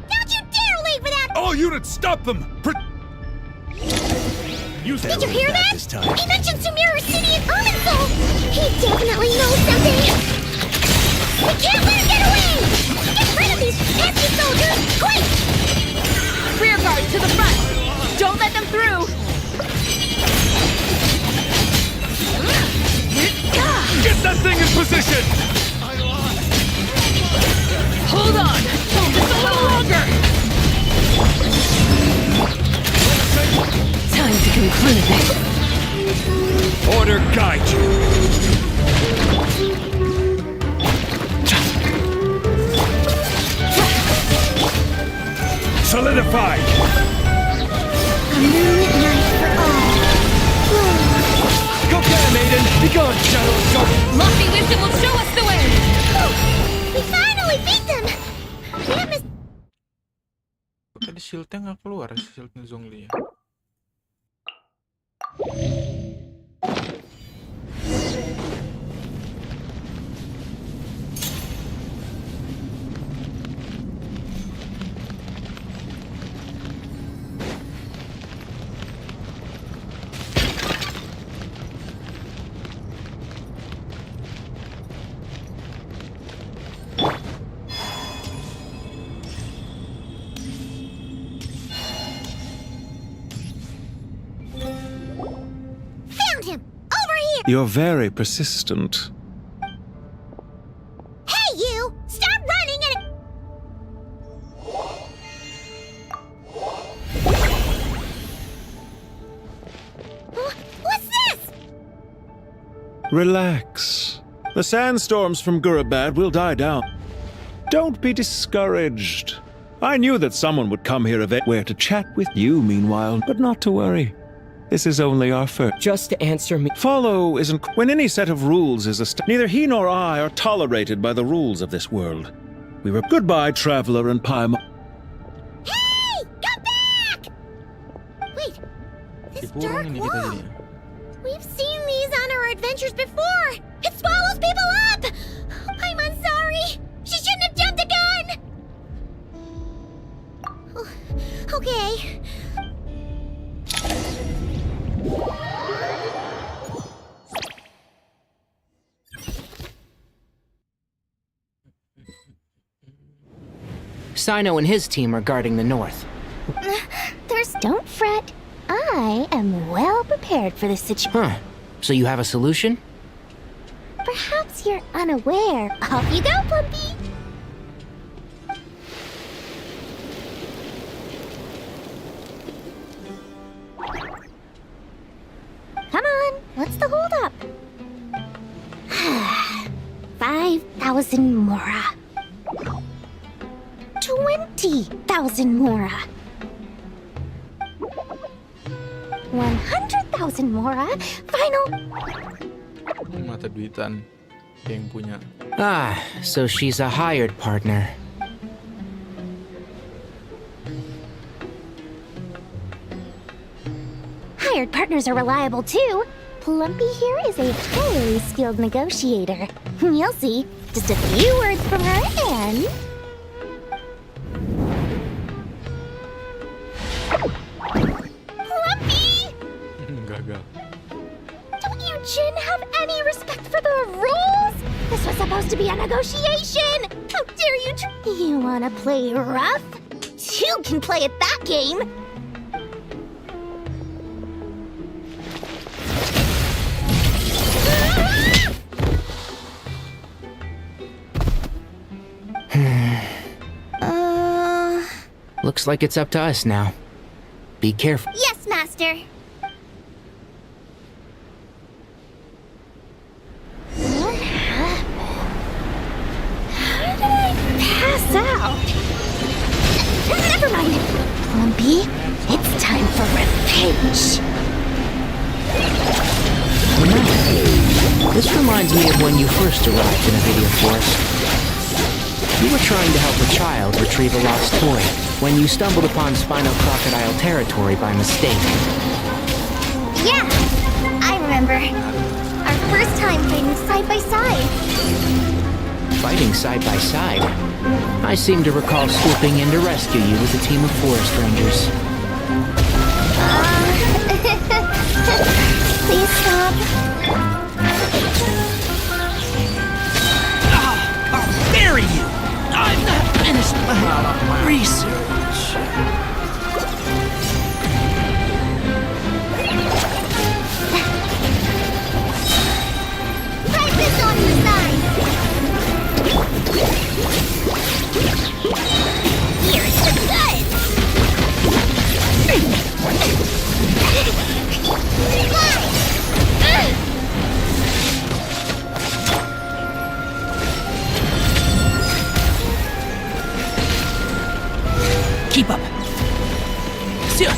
Don't you dare leave without... All units, stop them! Did you hear that? He mentioned Sumeru City and Irminsul! He definitely knows something! We can't let him get away! Get rid of these pesky soldiers, quick! Rear guard to the front! Don't let them through! Get that thing in position! Hold on! Just a little longer! Time to conclude this. Order guide you! Solidified! A moonlit night for all. Go get him, Aiden! Be gone, Shadow of Dark! Lofty wisdom will show us the way! We finally beat them! Damn it! Tadi shieldnya nggak keluar, shieldnya Zhongli ya. You're very persistent. Hey, you! Stop running and... What's this? Relax. The sandstorms from Gurabad will die down. Don't be discouraged. I knew that someone would come here where to chat with you, meanwhile, but not to worry. This is only our first. Just to answer me. Follow isn't... When any set of rules is neither he nor I are tolerated by the rules of this world. We were... Goodbye, Traveler and Paimon. Hey! Come back! Wait, this dark wall. We've seen these on our adventures before. It swallows people up! I'm sorry. She shouldn't have jumped the gun! Okay. Sino and his team are guarding the north. Don't fret. I am well prepared for this situation. Huh. So you have a solution? Perhaps you're unaware. Off you go, Plumpy! Come on, what's the holdup? 5,000 mora. 20,000 mora. 100,000 mora. Final. Mata duitan yang punya. Ah, so she's a hired partner. Hired partners are reliable too. Plumpy here is a highly skilled negotiator. You'll see. Just a few words from her and... Plumpy! Gagal. Don't you, Jin, have any respect for the rules? This was supposed to be a negotiation! How dare you You wanna play rough? You can play at that game! Looks like it's up to us now. Be careful. Yes, Master! How did I pass out? Never mind. Plumpy, it's time for revenge. This reminds me of when you first arrived in a video forest. You were trying to help a child retrieve a lost toy when you stumbled upon Spino Crocodile territory by mistake. Yeah, I remember. Our first time fighting side by side. Fighting side by side? I seem to recall swooping in to rescue you with a team of forest rangers. Please stop. I'll bury you! I'm not finished my research. Right this on your side. Here's the goods. Keep up. Still.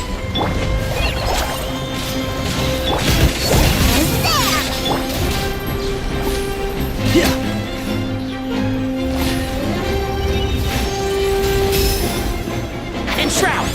Yeah. And shroud.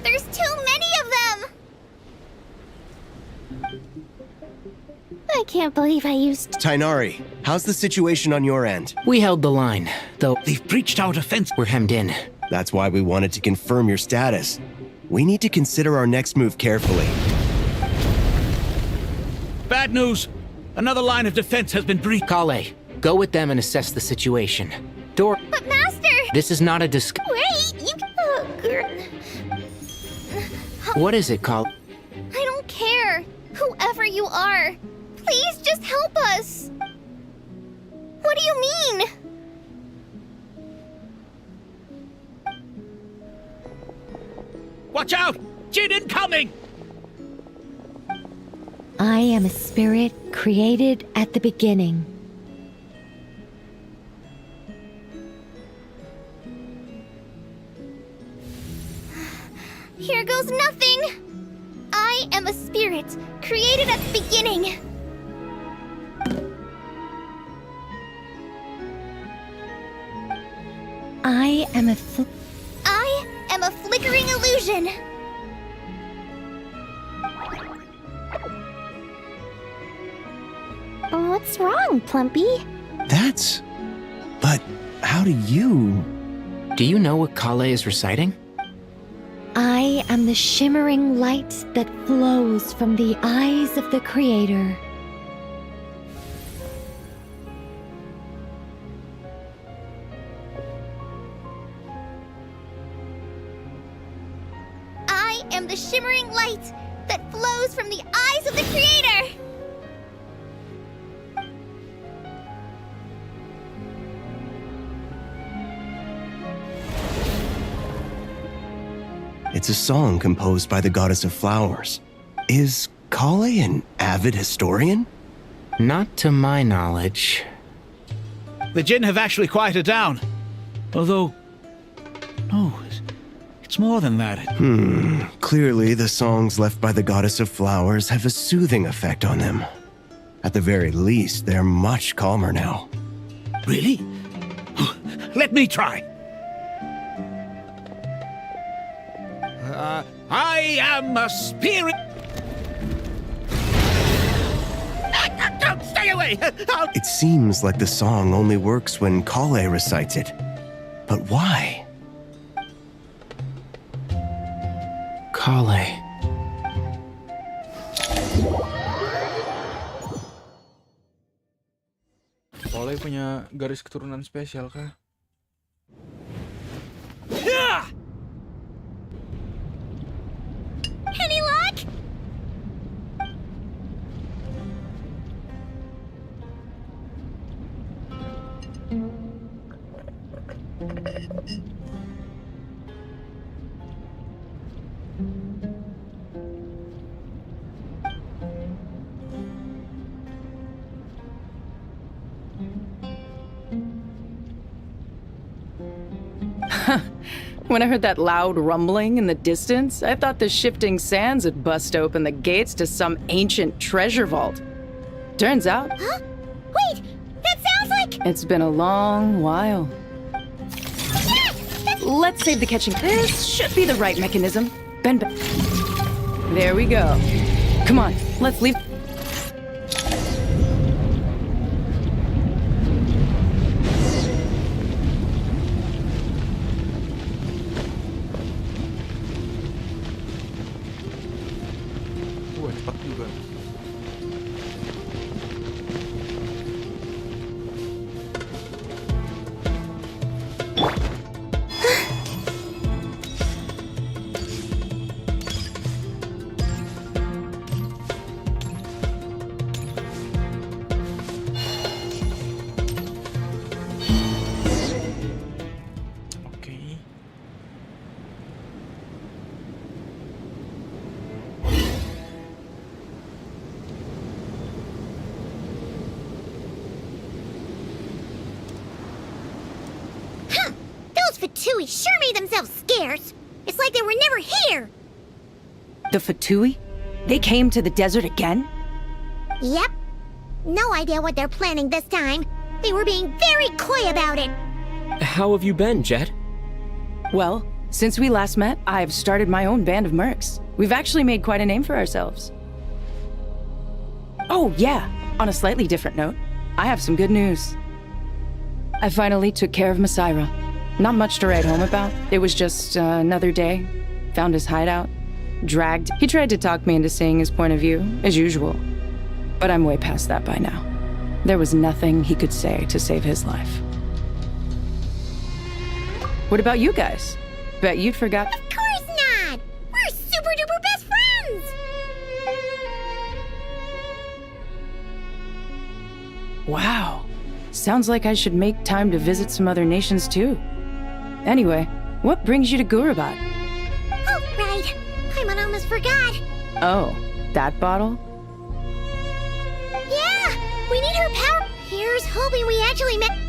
There's too many of them! I can't believe I used... Tainari, how's the situation on your end? We held the line, though they've breached our defense. We're hemmed in. That's why we wanted to confirm your status. We need to consider our next move carefully. Bad news! Another line of defense has been breached. Kale, go with them and assess the situation. Dor... But Master! This is not a Wait, you... Oh, girl. What is it, Kale? I don't care. Whoever you are. Please just help us. What do you mean? Watch out! Jin incoming! I am a spirit created at the beginning. Here goes nothing. I am a spirit created at the beginning. I am a I am a flickering illusion. What's wrong, Plumpy? But how do you... Do you know what Kale is reciting? I am the shimmering light that flows from the eyes of the Creator. I am the shimmering light that flows from the eyes of the Creator! It's a song composed by the goddess of flowers. Is Kale an avid historian? Not to my knowledge. The Jinn have actually quieted down. Although... no, it's more than that. Clearly, the songs left by the goddess of flowers have a soothing effect on them. At the very least, they're much calmer now. Really? Let me try. I am a spirit... Don't stay away! It seems like the song only works when Kale recites it. But why? Kale. Kale punya garis keturunan spesial kah? Any luck? When I heard that loud rumbling in the distance, I thought the shifting sands had bust open the gates to some ancient treasure vault. Turns out... Huh? Wait! That sounds like... It's been a long while. Let's save the catching. This should be the right mechanism. Bend back. There we go. Come on, let's leave... Cepat juga. Fatui sure made themselves scarce. It's like they were never here. The Fatui? They came to the desert again? Yep. No idea what they're planning this time. They were being very coy about it. How have you been, Jet? Well, since we last met, I've started my own band of mercs. We've actually made quite a name for ourselves. Oh, yeah. On a slightly different note, I have some good news. I finally took care of Masaira. Not much to write home about. It was just another day. Found his hideout. Dragged. He tried to talk me into seeing his point of view, as usual. But I'm way past that by now. There was nothing he could say to save his life. What about you guys? Bet you'd forgot. Of course not! We're super duper best friends! Wow. Sounds like I should make time to visit some other nations too. Anyway, what brings you to Gurabat? Oh, right. Paimon almost forgot. Oh, that bottle? Yeah! We need her power. Here's hoping we actually met.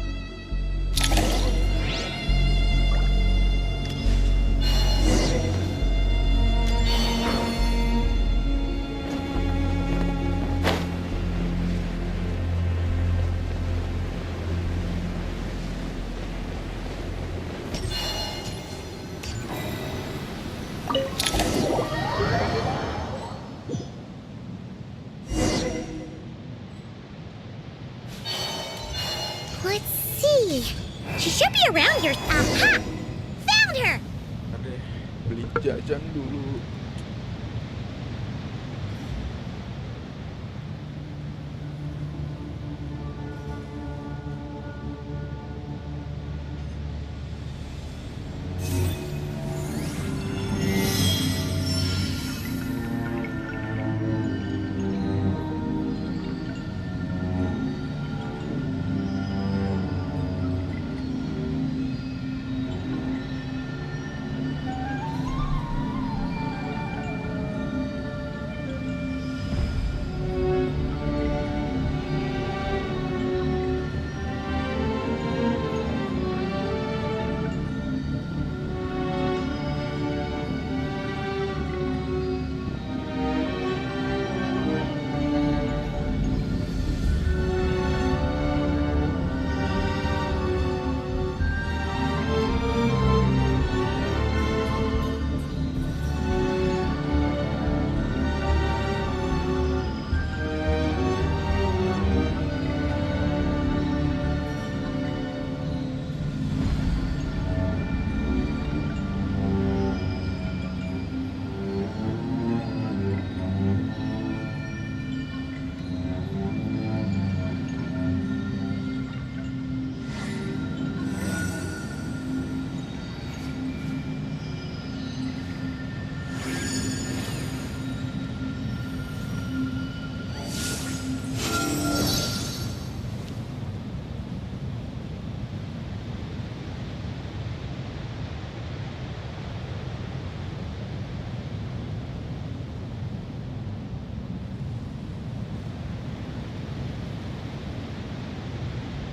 be around here. Aha! Found her! Ada beli jajan dulu.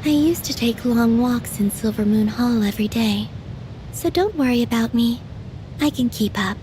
I used to take long walks in Silver Moon Hall every day, so don't worry about me. I can keep up.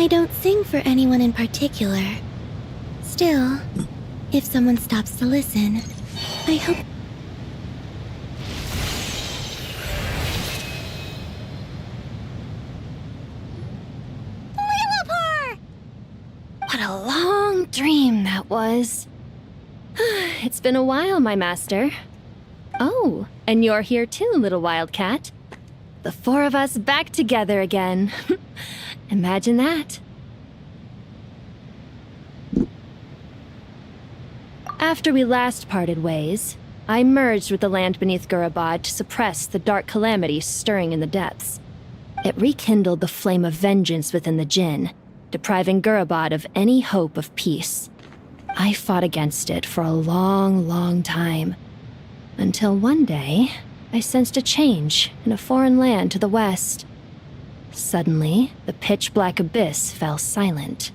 I don't sing for anyone in particular. Still, if someone stops to listen, I hope... What a long dream that was. It's been a while, my master. Oh, and you're here too, little wildcat. The four of us back together again. Imagine that. After we last parted ways, I merged with the land beneath Gurabad to suppress the dark calamity stirring in the depths. It rekindled the flame of vengeance within the Jinn, depriving Gurabad of any hope of peace. I fought against it for a long, long time, until one day, I sensed a change in a foreign land to the west. Suddenly, the pitch-black abyss fell silent.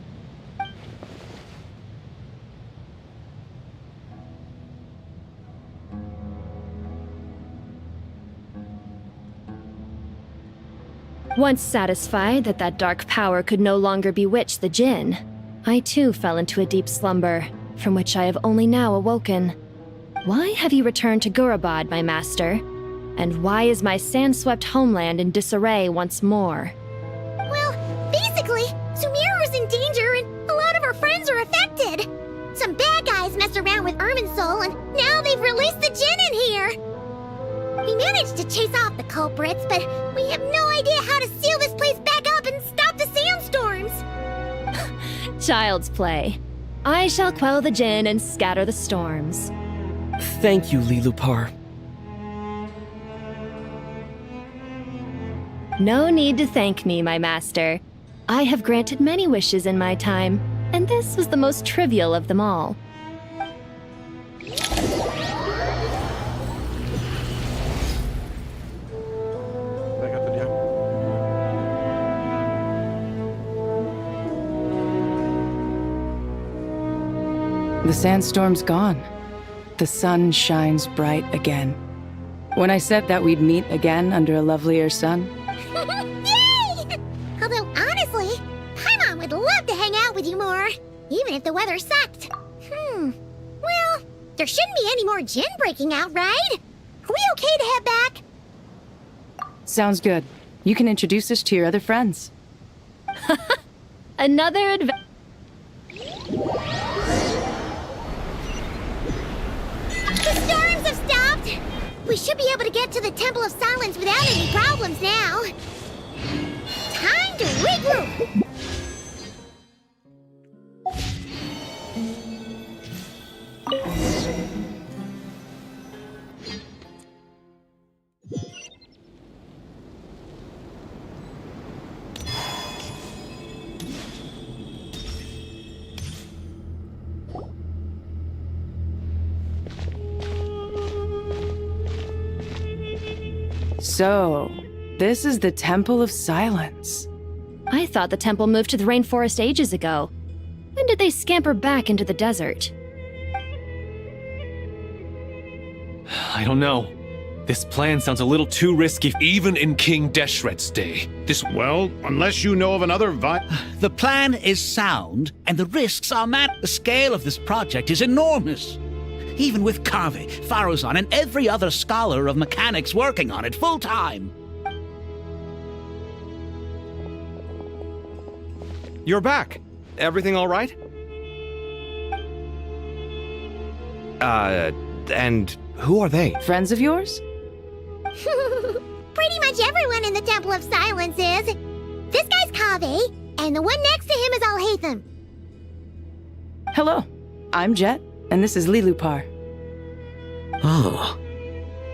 Once satisfied that that dark power could no longer bewitch the Jinn, I too fell into a deep slumber, from which I have only now awoken. Why have you returned to Gurabad, my master? And why is my sand-swept homeland in disarray once more? Well, basically, Sumeru's in danger and a lot of our friends are affected. Some bad guys messed around with Irminsul and now they've released the Jinn in here. We managed to chase off the culprits, but we have no idea how to seal this place back up and stop the sandstorms. Child's play. I shall quell the Jinn and scatter the storms. Thank you, Lilupar. No need to thank me, my master. I have granted many wishes in my time, and this was the most trivial of them all. The sandstorm's gone. The sun shines bright again. When I said that we'd meet again under a lovelier sun. Yay! Although, honestly, Paimon would love to hang out with you more, even if the weather sucked. Well, there shouldn't be any more Jinn breaking out, right? Are we okay to head back? Sounds good. You can introduce us to your other friends. Another adventure. The storms have stopped! We should be able to get to the Temple of Silence without any problems now. Time to regroup! So, this is the Temple of Silence. I thought the temple moved to the rainforest ages ago. When did they scamper back into the desert? I don't know. This plan sounds a little too risky, even in King Deshret's day. Well, unless you know of another The plan is sound, and the risks are the scale of this project is enormous. Even with Carve, Faruzan, and every other scholar of mechanics working on it full-time. You're back. Everything all right? And who are they? Friends of yours? Pretty much everyone in the Temple of Silence is. This guy's Kaveh, and the one next to him is Alhaitham. Hello, I'm Jet, and this is Lilupar. Oh,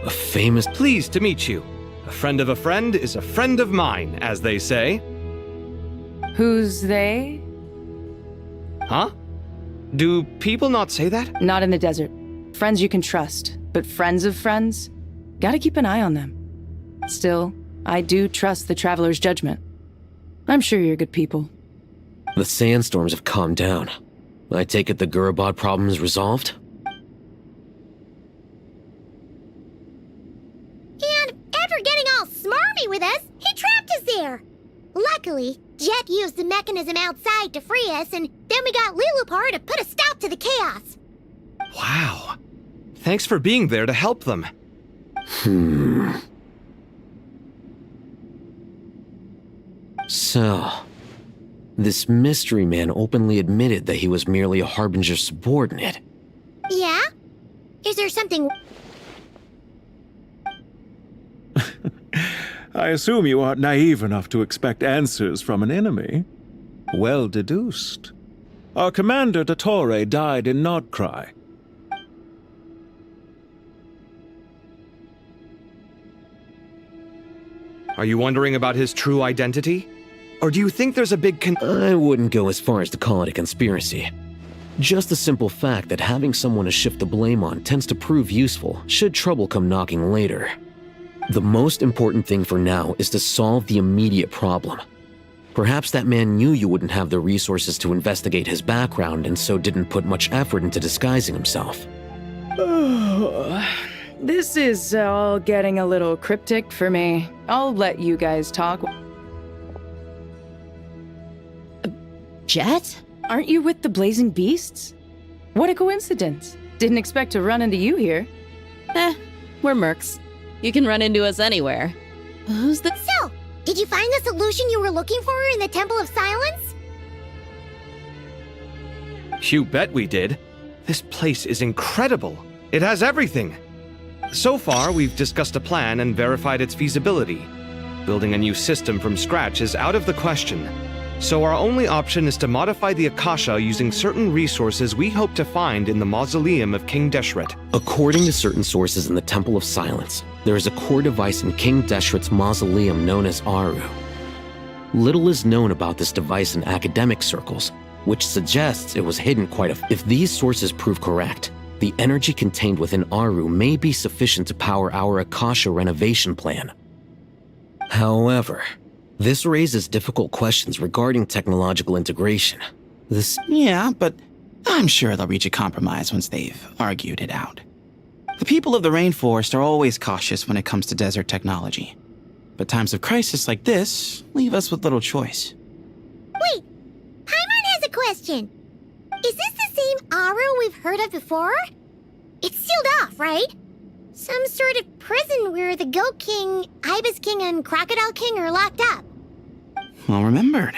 a famous... Pleased to meet you. A friend of a friend is a friend of mine, as they say. Who's they? Huh? Do people not say that? Not in the desert. Friends you can trust, but friends of friends? Gotta keep an eye on them. Still, I do trust the Traveler's judgment. I'm sure you're good people. The sandstorms have calmed down. I take it the Gurabad problem is resolved? And after getting all smarmy with us, he trapped us there. Luckily, Jet used the mechanism outside to free us, and then we got Lilupar to put a stop to the chaos. Wow. Thanks for being there to help them. So, this mystery man openly admitted that he was merely a Harbinger subordinate. Yeah? Is there something... I assume you aren't naive enough to expect answers from an enemy. Well deduced. Our commander, Dottore, died in Nordcry. Are you wondering about his true identity? Or do you think there's a big I wouldn't go as far as to call it a conspiracy. Just the simple fact that having someone to shift the blame on tends to prove useful should trouble come knocking later. The most important thing for now is to solve the immediate problem. Perhaps that man knew you wouldn't have the resources to investigate his background and so didn't put much effort into disguising himself. This is all getting a little cryptic for me. I'll let you guys talk. Jet? Aren't you with the Blazing Beasts? What a coincidence. Didn't expect to run into you here. We're mercs. You can run into us anywhere. Who's the— So, did you find the solution you were looking for in the Temple of Silence? You bet we did. This place is incredible. It has everything. So far, we've discussed a plan and verified its feasibility. Building a new system from scratch is out of the question. So our only option is to modify the Akasha using certain resources we hope to find in the mausoleum of King Deshret. According to certain sources in the Temple of Silence, there is a core device in King Deshret's mausoleum known as Aru. Little is known about this device in academic circles, which suggests it was hidden quite a— If these sources prove correct, the energy contained within Aru may be sufficient to power our Akasha renovation plan. However, this raises difficult questions regarding technological integration. Yeah, but I'm sure they'll reach a compromise once they've argued it out. The people of the rainforest are always cautious when it comes to desert technology. But times of crisis like this leave us with little choice. Wait, Paimon has a question. Is this the same Aru we've heard of before? It's sealed off, right? Some sort of prison where the Goat King, Ibis King, and Crocodile King are locked up. Well remembered.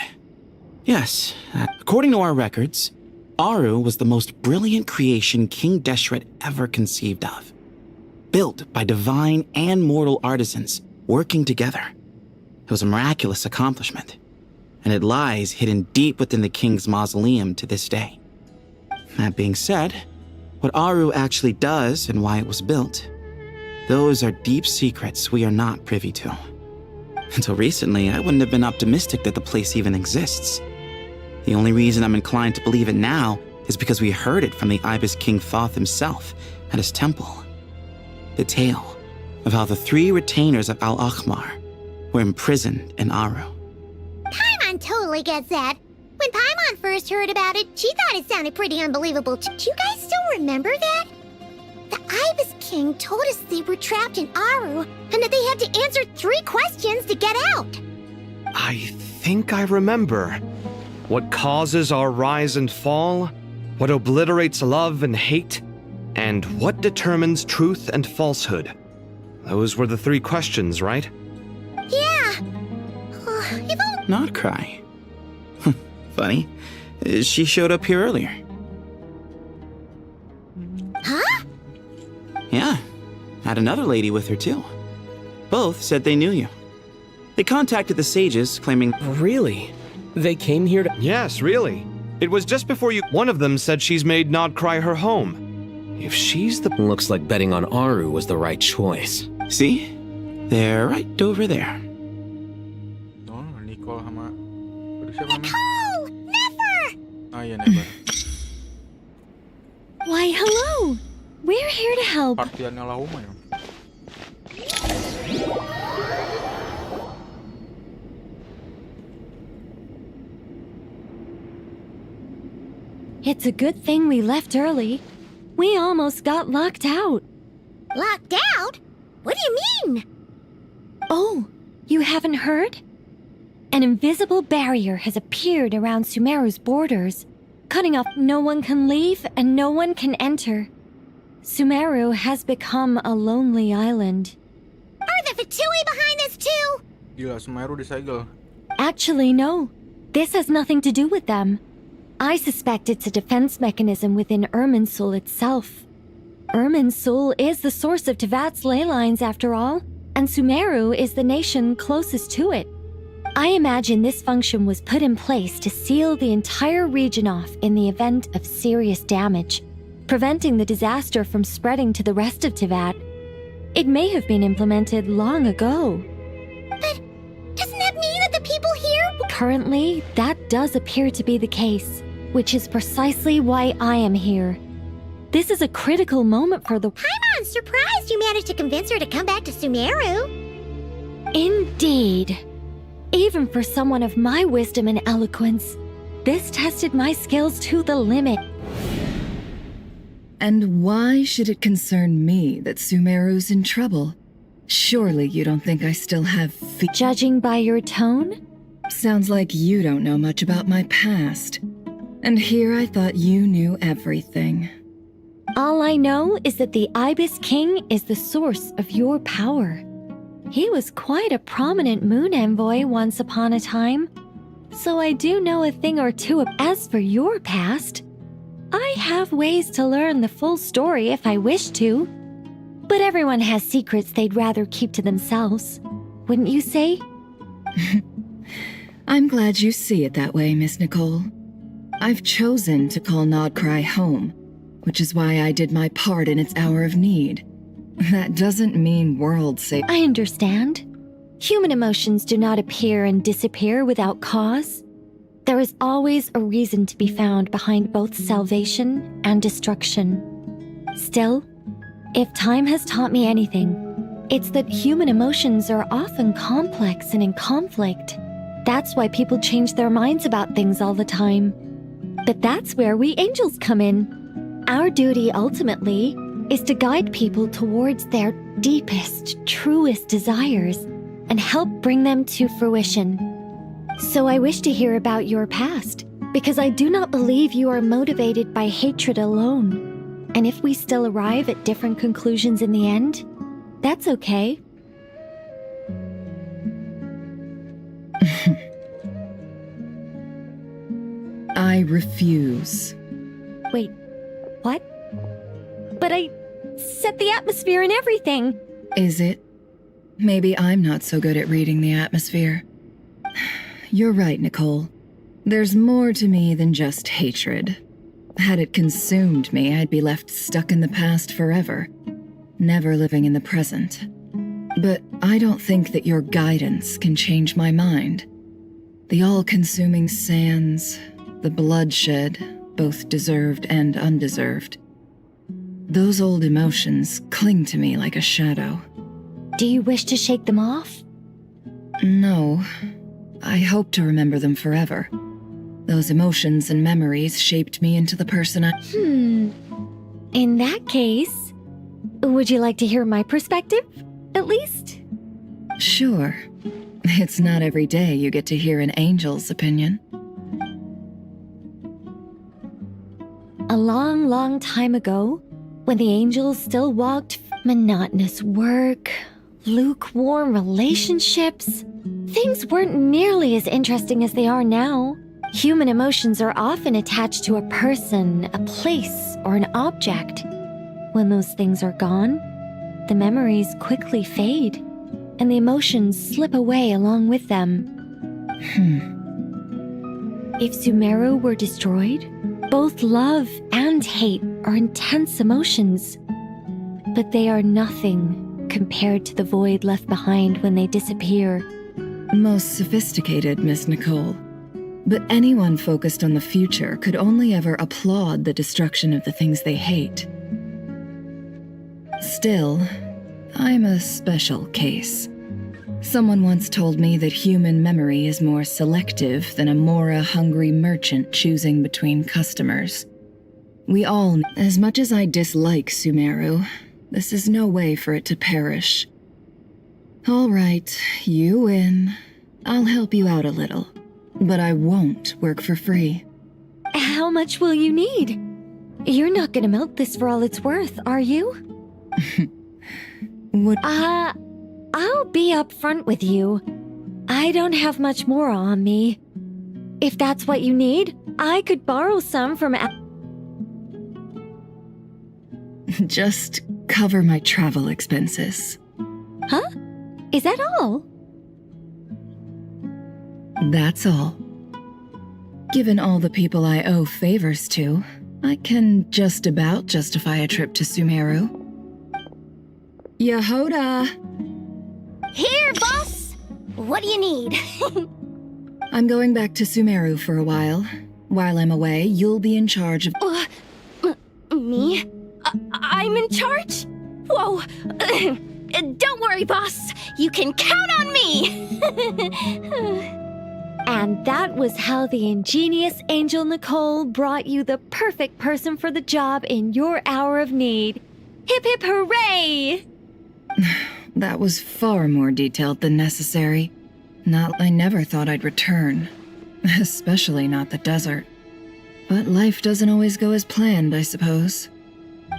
Yes, according to our records, Aru was the most brilliant creation King Deshret ever conceived of. Built by divine and mortal artisans working together. It was a miraculous accomplishment, and it lies hidden deep within the king's mausoleum to this day. That being said, what Aru actually does and why it was built, those are deep secrets we are not privy to. Until recently, I wouldn't have been optimistic that the place even exists. The only reason I'm inclined to believe it now is because we heard it from the Ibis King Thoth himself at his temple. The tale of how the 3 retainers of Al-Akhmar were imprisoned in Aru. Paimon totally gets that. When Paimon first heard about it, she thought it sounded pretty unbelievable. Do you guys still remember that? The Ibis King told us they were trapped in Aru and that they had to answer 3 questions to get out. I think I remember. What causes our rise and fall? What obliterates love and hate? And what determines truth and falsehood? Those were the 3 questions, right? Yeah. Not cry. Funny. She showed up here earlier. Huh? Yeah. Had another lady with her too. Both said they knew you. They contacted the sages, claiming— Really? They came here to— Yes, really. It was just before you— One of them said she's made Nordcry her home. If she's the— Looks like betting on Aru was the right choice. See? They're right over there. Nicole! Never! Oh yeah, never. Why, hello! We're here to help. Partiannya Lauma ya. It's a good thing we left early. We almost got locked out. Locked out? What do you mean? Oh, you haven't heard? An invisible barrier has appeared around Sumeru's borders, cutting off no one can leave and no one can enter. Sumeru has become a lonely island. Are the Fatui behind this too? Gila, Sumeru disegel. Actually, no. This has nothing to do with them. I suspect it's a defense mechanism within Irminsul itself. Irminsul is the source of Tevat's ley lines, after all. and Sumeru is the nation closest to it. I imagine this function was put in place to seal the entire region off in the event of serious damage, preventing the disaster from spreading to the rest of Tivat. It may have been implemented long ago. But doesn't that mean that the people here... Currently, that does appear to be the case, which is precisely why I am here. This is a critical moment for the... I'm surprised you managed to convince her to come back to Sumeru. Indeed. Even for someone of my wisdom and eloquence, this tested my skills to the limit. And why should it concern me that Sumeru's in trouble? Surely you don't think I still have Judging by your tone? Sounds like you don't know much about my past. And here I thought you knew everything. All I know is that the Ibis King is the source of your power. He was quite a prominent moon envoy once upon a time, so I do know a thing or two. As for your past, I have ways to learn the full story if I wish to. But everyone has secrets they'd rather keep to themselves, wouldn't you say? I'm glad you see it that way, Miss Nicole. I've chosen to call Nodcry home, which is why I did my part in its hour of need. That doesn't mean world save. I understand. Human emotions do not appear and disappear without cause. There is always a reason to be found behind both salvation and destruction. Still, if time has taught me anything, it's that human emotions are often complex and in conflict. That's why people change their minds about things all the time. But that's where we angels come in. Our duty ultimately is to guide people towards their deepest, truest desires and help bring them to fruition. So I wish to hear about your past, because I do not believe you are motivated by hatred alone. And if we still arrive at different conclusions in the end, that's okay. I refuse. Wait, what? But I set the atmosphere and everything. Is it? Maybe I'm not so good at reading the atmosphere. You're right, Nicole. There's more to me than just hatred. Had it consumed me, I'd be left stuck in the past forever, never living in the present. But I don't think that your guidance can change my mind. The all-consuming sands, the bloodshed, both deserved and undeserved. Those old emotions cling to me like a shadow. Do you wish to shake them off? No. I hope to remember them forever. Those emotions and memories shaped me into the person I... In that case, would you like to hear my perspective, at least? Sure. It's not every day you get to hear an angel's opinion. A long, long time ago, when the angels still walked monotonous work, lukewarm relationships, things weren't nearly as interesting as they are now. Human emotions are often attached to a person, a place, or an object. When those things are gone, the memories quickly fade, and the emotions slip away along with them. If Sumeru were destroyed, both love and hate are intense emotions, but they are nothing compared to the void left behind when they disappear. Most sophisticated, Miss Nicole. But anyone focused on the future could only ever applaud the destruction of the things they hate. Still, I'm a special case. Someone once told me that human memory is more selective than a Mora-hungry merchant choosing between customers. We all, as much as I dislike Sumeru, this is no way for it to perish. All right, you win. I'll help you out a little, but I won't work for free. How much will you need? You're not gonna milk this for all it's worth, are you? I'll be upfront with you. I don't have much more on me. If that's what you need, I could borrow some from... Just cover my travel expenses. Huh? Is that all? That's all. Given all the people I owe favors to, I can just about justify a trip to Sumeru. Yehoda! Here, boss! What do you need? I'm going back to Sumeru for a while. While I'm away, you'll be in charge of... Me? I'm in charge? Whoa! Don't worry, boss. You can count on me! And that was how the ingenious Angel Nicole brought you the perfect person for the job in your hour of need. Hip hip hooray! That was far more detailed than necessary. I never thought I'd return. Especially not the desert. But life doesn't always go as planned, I suppose.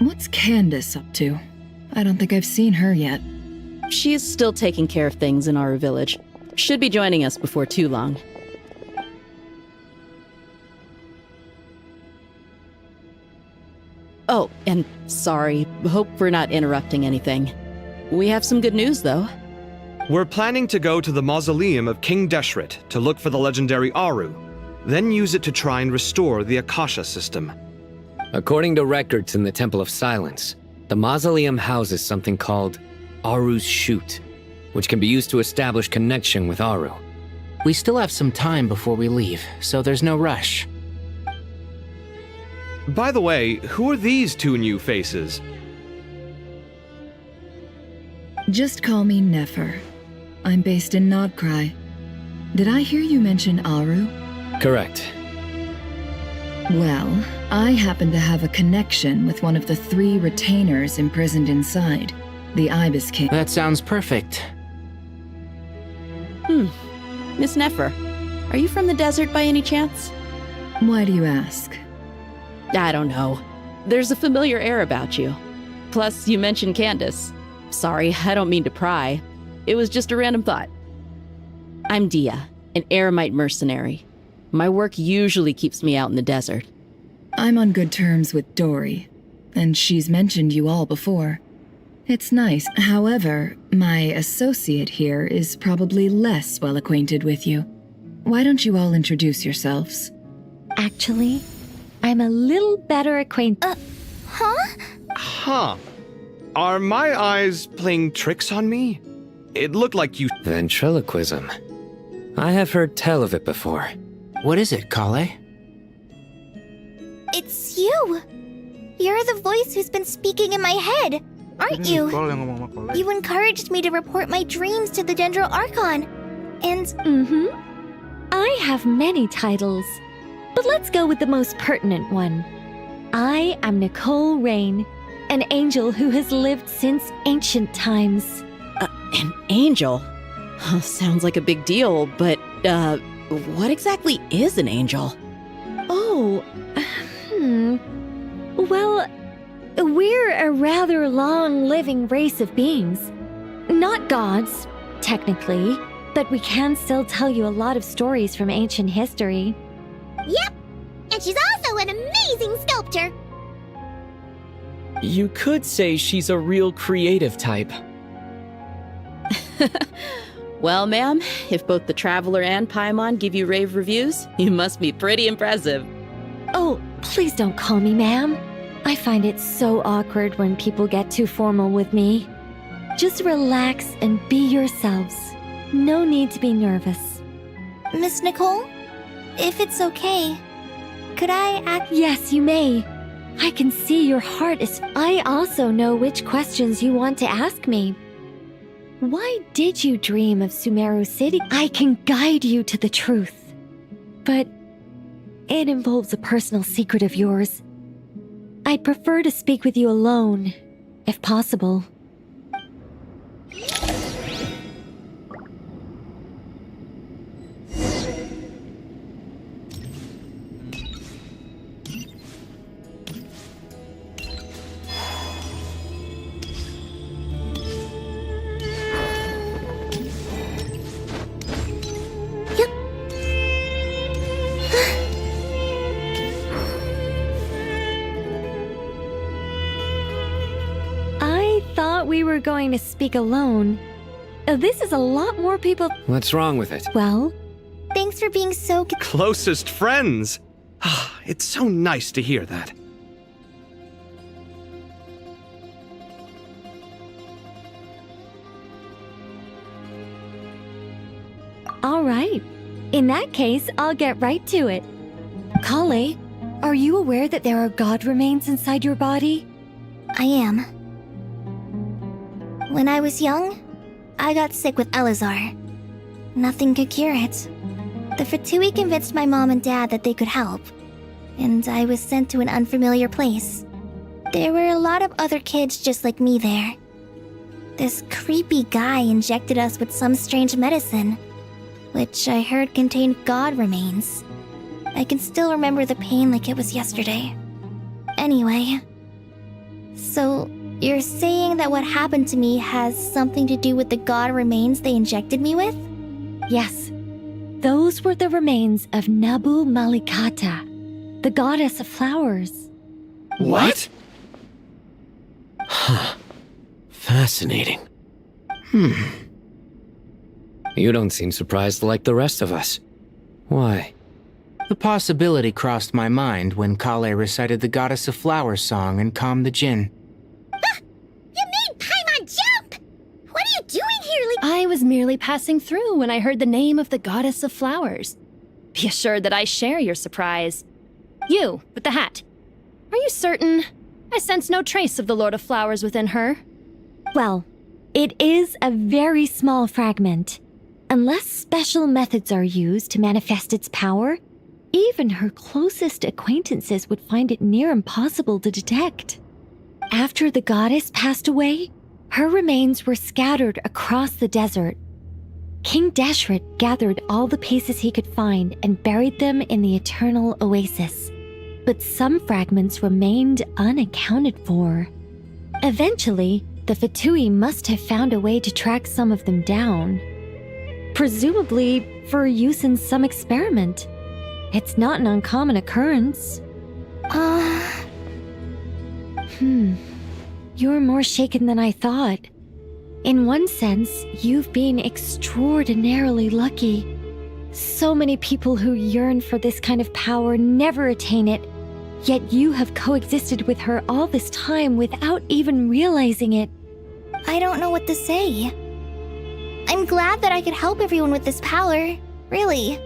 What's Candace up to? I don't think I've seen her yet. She is still taking care of things in our village. Should be joining us before too long. Oh, and sorry. Hope we're not interrupting anything. We have some good news, though. We're planning to go to the mausoleum of King Deshret to look for the legendary Aru, then use it to try and restore the Akasha system. According to records in the Temple of Silence, the mausoleum houses something called Aru's Shoot, which can be used to establish connection with Aru. We still have some time before we leave, so there's no rush. By the way, who are these two new faces? Just call me Nefer. I'm based in Nodcry. Did I hear you mention Aru? Correct. Well, I happen to have a connection with one of the 3 retainers imprisoned inside, the Ibis King. That sounds perfect. Miss Nefer, are you from the desert by any chance? Why do you ask? I don't know. There's a familiar air about you. Plus, you mentioned Candace. Sorry, I don't mean to pry. It was just a random thought. I'm Dia, an Eremite mercenary. My work usually keeps me out in the desert. I'm on good terms with Dory, and she's mentioned you all before. It's nice. However, my associate here is probably less well acquainted with you. Why don't you all introduce yourselves? Actually, I'm a little better acquainted. Huh. Are my eyes playing tricks on me? It looked like you... Ventriloquism. I have heard tell of it before. What is it, Kale? It's you! You're the voice who's been speaking in my head, aren't you? You encouraged me to report my dreams to the Dendro Archon, and... I have many titles, but let's go with the most pertinent one. I am Nicole Rain, an angel who has lived since ancient times. An angel? Sounds like a big deal, but, what exactly is an angel? Oh, Well, we're a rather long-living race of beings. Not gods, technically, but we can still tell you a lot of stories from ancient history. Yep! And she's also an amazing sculptor! You could say she's a real creative type. Well, ma'am, if both the Traveler and Paimon give you rave reviews, you must be pretty impressive. Oh, please don't call me ma'am. I find it so awkward when people get too formal with me. Just relax and be yourselves. No need to be nervous. Miss Nicole, if it's okay, could I ask? Yes, you may. I can see your heart is... I also know which questions you want to ask me. Why did you dream of Sumeru City? I can guide you to the truth. But it involves a personal secret of yours. I'd prefer to speak with you alone, if possible. We were going to speak alone, This is a lot more people. What's wrong with it? Well, Thanks for being so... Closest friends! It's so nice to hear that. all right. In that case, I'll get right to it. Kale, are you aware that there are god remains inside your body? I am. When I was young, I got sick with Elazar. Nothing could cure it. The Fatui convinced my mom and dad that they could help, and I was sent to an unfamiliar place. There were a lot of other kids just like me there. This creepy guy injected us with some strange medicine, which I heard contained god remains. I can still remember the pain like it was yesterday. Anyway, so you're saying that what happened to me has something to do with the god remains they injected me with? Yes. Those were the remains of Nabu Malikata, the goddess of flowers. What? Huh. Fascinating. You don't seem surprised like the rest of us. Why? The possibility crossed my mind when Kale recited the Goddess of Flowers song and calmed the Jinn. You made Paimon jump! What are you doing here, I was merely passing through when I heard the name of the Goddess of Flowers. Be assured that I share your surprise. You, with the hat. Are you certain? I sense no trace of the Lord of Flowers within her. Well, it is a very small fragment. Unless special methods are used to manifest its power, even her closest acquaintances would find it near impossible to detect. After the goddess passed away, her remains were scattered across the desert. King Deshret gathered all the pieces he could find and buried them in the eternal oasis. But some fragments remained unaccounted for. Eventually, the Fatui must have found a way to track some of them down. Presumably for use in some experiment. It's not an uncommon occurrence. You're more shaken than I thought. In one sense, you've been extraordinarily lucky. So many people who yearn for this kind of power never attain it, yet you have coexisted with her all this time without even realizing it. I don't know what to say. I'm glad that I could help everyone with this power, really.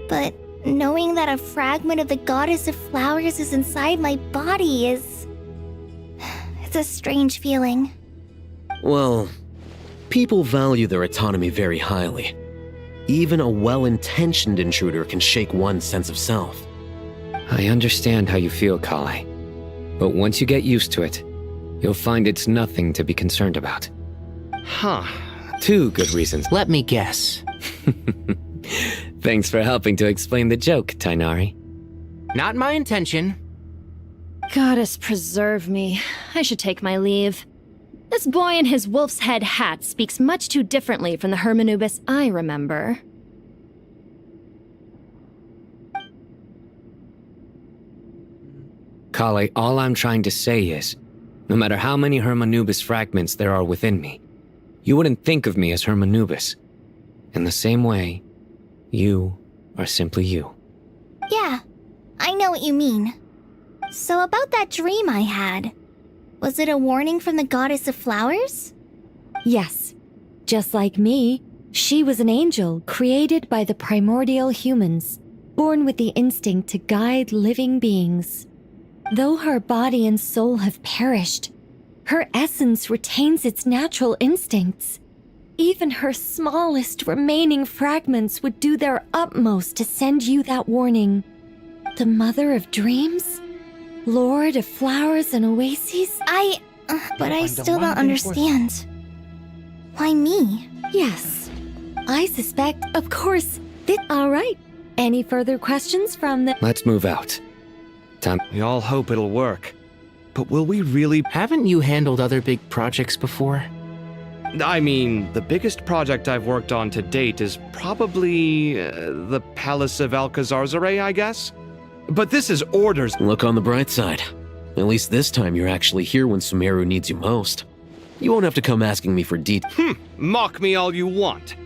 But knowing that a fragment of the Goddess of Flowers is inside my body is... it's a strange feeling. Well, people value their autonomy very highly. Even a well-intentioned intruder can shake one's sense of self. I understand how you feel, Kale. But once you get used to it, you'll find it's nothing to be concerned about. Huh. 2 good reasons. Let me guess. Thanks for helping to explain the joke, Tainari. Not my intention. Goddess preserve me. I should take my leave. This boy in his wolf's head hat speaks much too differently from the Hermanubis I remember. Kale, all I'm trying to say is, no matter how many Hermanubis fragments there are within me, you wouldn't think of me as Hermanubis. In the same way, you are simply you. Yeah, I know what you mean. So about that dream I had, was it a warning from the Goddess of Flowers? Yes. Just like me, she was an angel created by the primordial humans, born with the instinct to guide living beings. Though her body and soul have perished, her essence retains its natural instincts. Even her smallest remaining fragments would do their utmost to send you that warning. The Mother of Dreams? Lord of Flowers and Oases? But I still don't understand. Why me? Yes. I suspect, of course, that... All right. Any further questions from the... Let's move out. We all hope it'll work. But will we really... Haven't you handled other big projects before? I mean, the biggest project I've worked on to date is probably the Palace of Alcazarzaray, I guess? But this is orders. Look on the bright side. At least this time you're actually here when Sumeru needs you most. You won't have to come asking me for details. Mock me all you want.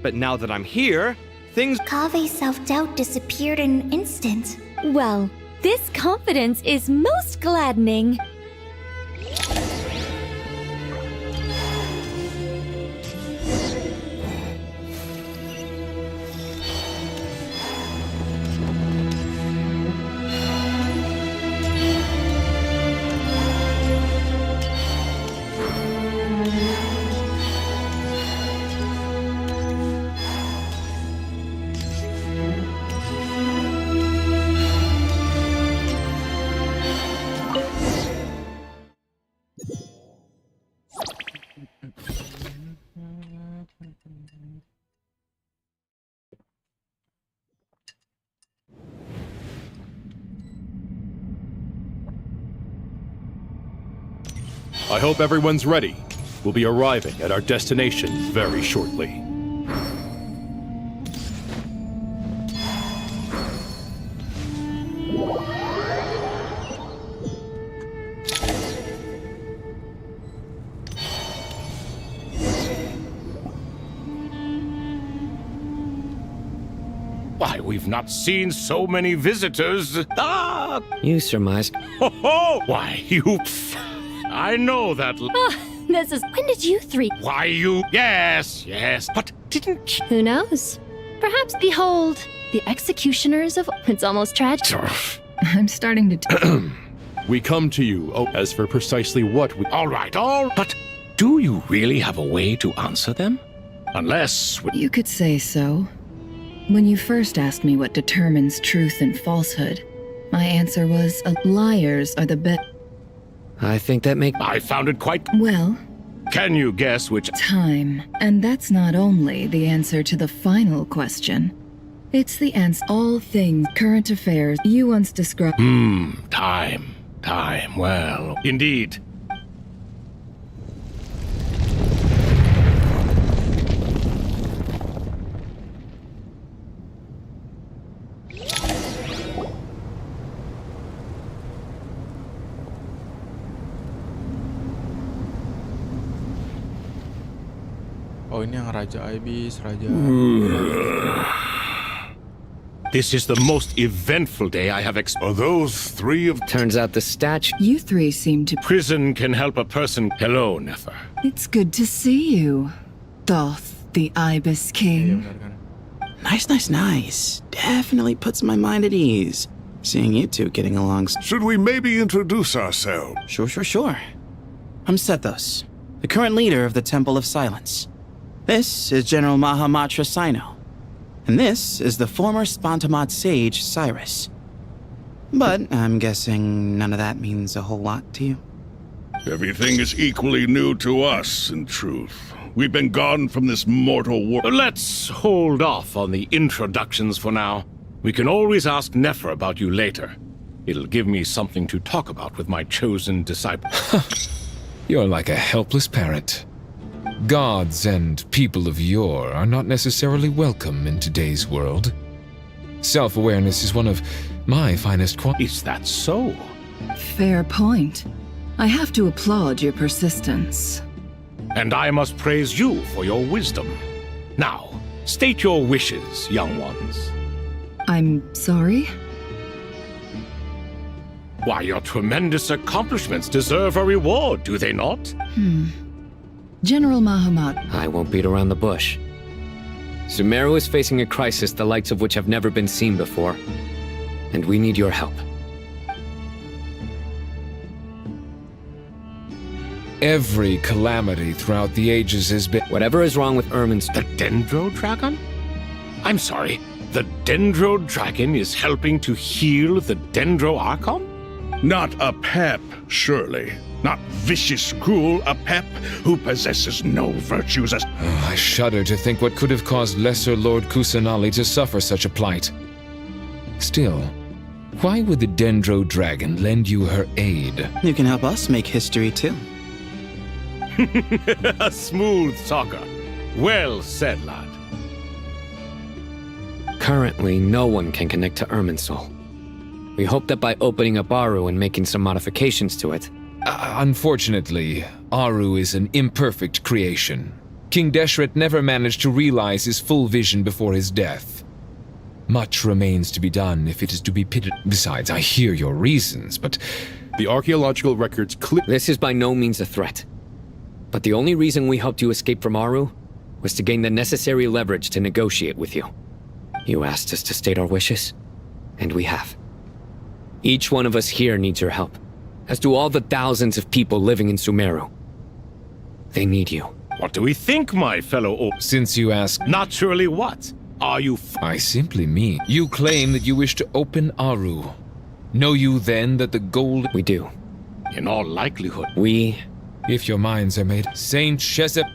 But now that I'm here, things... Kave's self-doubt disappeared in an instant. Well, this confidence is most gladdening. I hope everyone's ready. We'll be arriving at our destination very shortly. Why, we've not seen so many visitors. Ah! You surmised. Ho ho! Why, you... I know that... This is... When did you three... Why, you... Yes, but didn't... Who knows? Perhaps behold, the executioners of... It's almost tragic. I'm starting to... We come to you, as for precisely what we... All right, but do you really have a way to answer them? Unless... You could say so. When you first asked me what determines truth and falsehood, my answer was, liars are the best... I think that I found it quite... Well... Can you guess which... Time. And that's not only the answer to the final question. It's the answer all things, current affairs, you once described... Time. Well, indeed. Oh, ini yang Raja Ibis, Raja... This is the most eventful day I have those three of... Turns out the statue... You three seem to... Prison can help a person... Hello, Nefer. It's good to see you, Thoth, the Ibis King. Nice. Definitely puts my mind at ease. Seeing you two getting along... Should we maybe introduce ourselves? Sure. I'm Sethos, the current leader of the Temple of Silence. This is General Mahamatra Sino. And this is the former Spantamad sage, Cyrus. But I'm guessing none of that means a whole lot to you. Everything is equally new to us, in truth. We've been gone from this mortal world. Let's hold off on the introductions for now. We can always ask Nefer about you later. It'll give me something to talk about with my chosen disciple. You're like a helpless parrot. Gods and people of yore are not necessarily welcome in today's world. Self-awareness is one of my finest qualities. Is that so? Fair point. I have to applaud your persistence. And I must praise you for your wisdom. Now, state your wishes, young ones. I'm sorry? Why, your tremendous accomplishments deserve a reward, do they not? General Mahamat. I won't beat around the bush. Sumeru is facing a crisis the likes of which have never been seen before. And we need your help. Every calamity throughout the ages has been... Whatever is wrong with Irmin's... The Dendro Dragon? I'm sorry, the Dendro Dragon is helping to heal the Dendro Archon? Not a pep, surely. Not vicious, cruel, a pep who possesses no virtues as... I shudder to think what could have caused Lesser Lord Kusanali to suffer such a plight. Still, why would the Dendro Dragon lend you her aid? You can help us make history, too. A smooth talker. Well said, lad. Currently, no one can connect to Irminsul. We hope that by opening up Aru and making some modifications to it... Unfortunately, Aru is an imperfect creation. King Deshret never managed to realize his full vision before his death. Much remains to be done if it is to be pitted. Besides, I hear your reasons, but... The archaeological records clear... This is by no means a threat. But the only reason we helped you escape from Aru was to gain the necessary leverage to negotiate with you. You asked us to state our wishes, and we have. Each one of us here needs your help, as do all the thousands of people living in Sumeru. They need you. What do we think, my fellow Since you ask... Naturally what? Are you I simply mean, you claim that you wish to open Aru. Know you then that the gold... We do. In all likelihood. We... If your minds are made... Saint Shesep...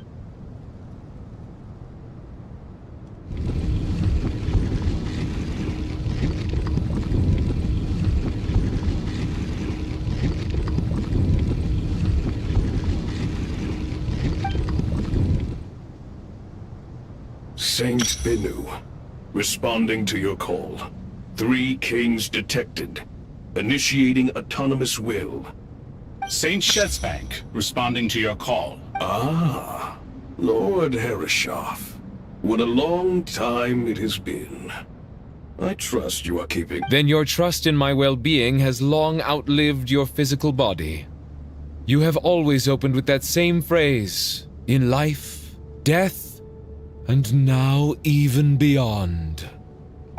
Saint Binu, responding to your call. 3 kings detected. Initiating autonomous will. Saint Shesbank, responding to your call. Ah, Lord Herreshoff. What a long time it has been. I trust you are keeping... Then your trust in my well-being has long outlived your physical body. You have always opened with that same phrase. In life, death, and now even beyond.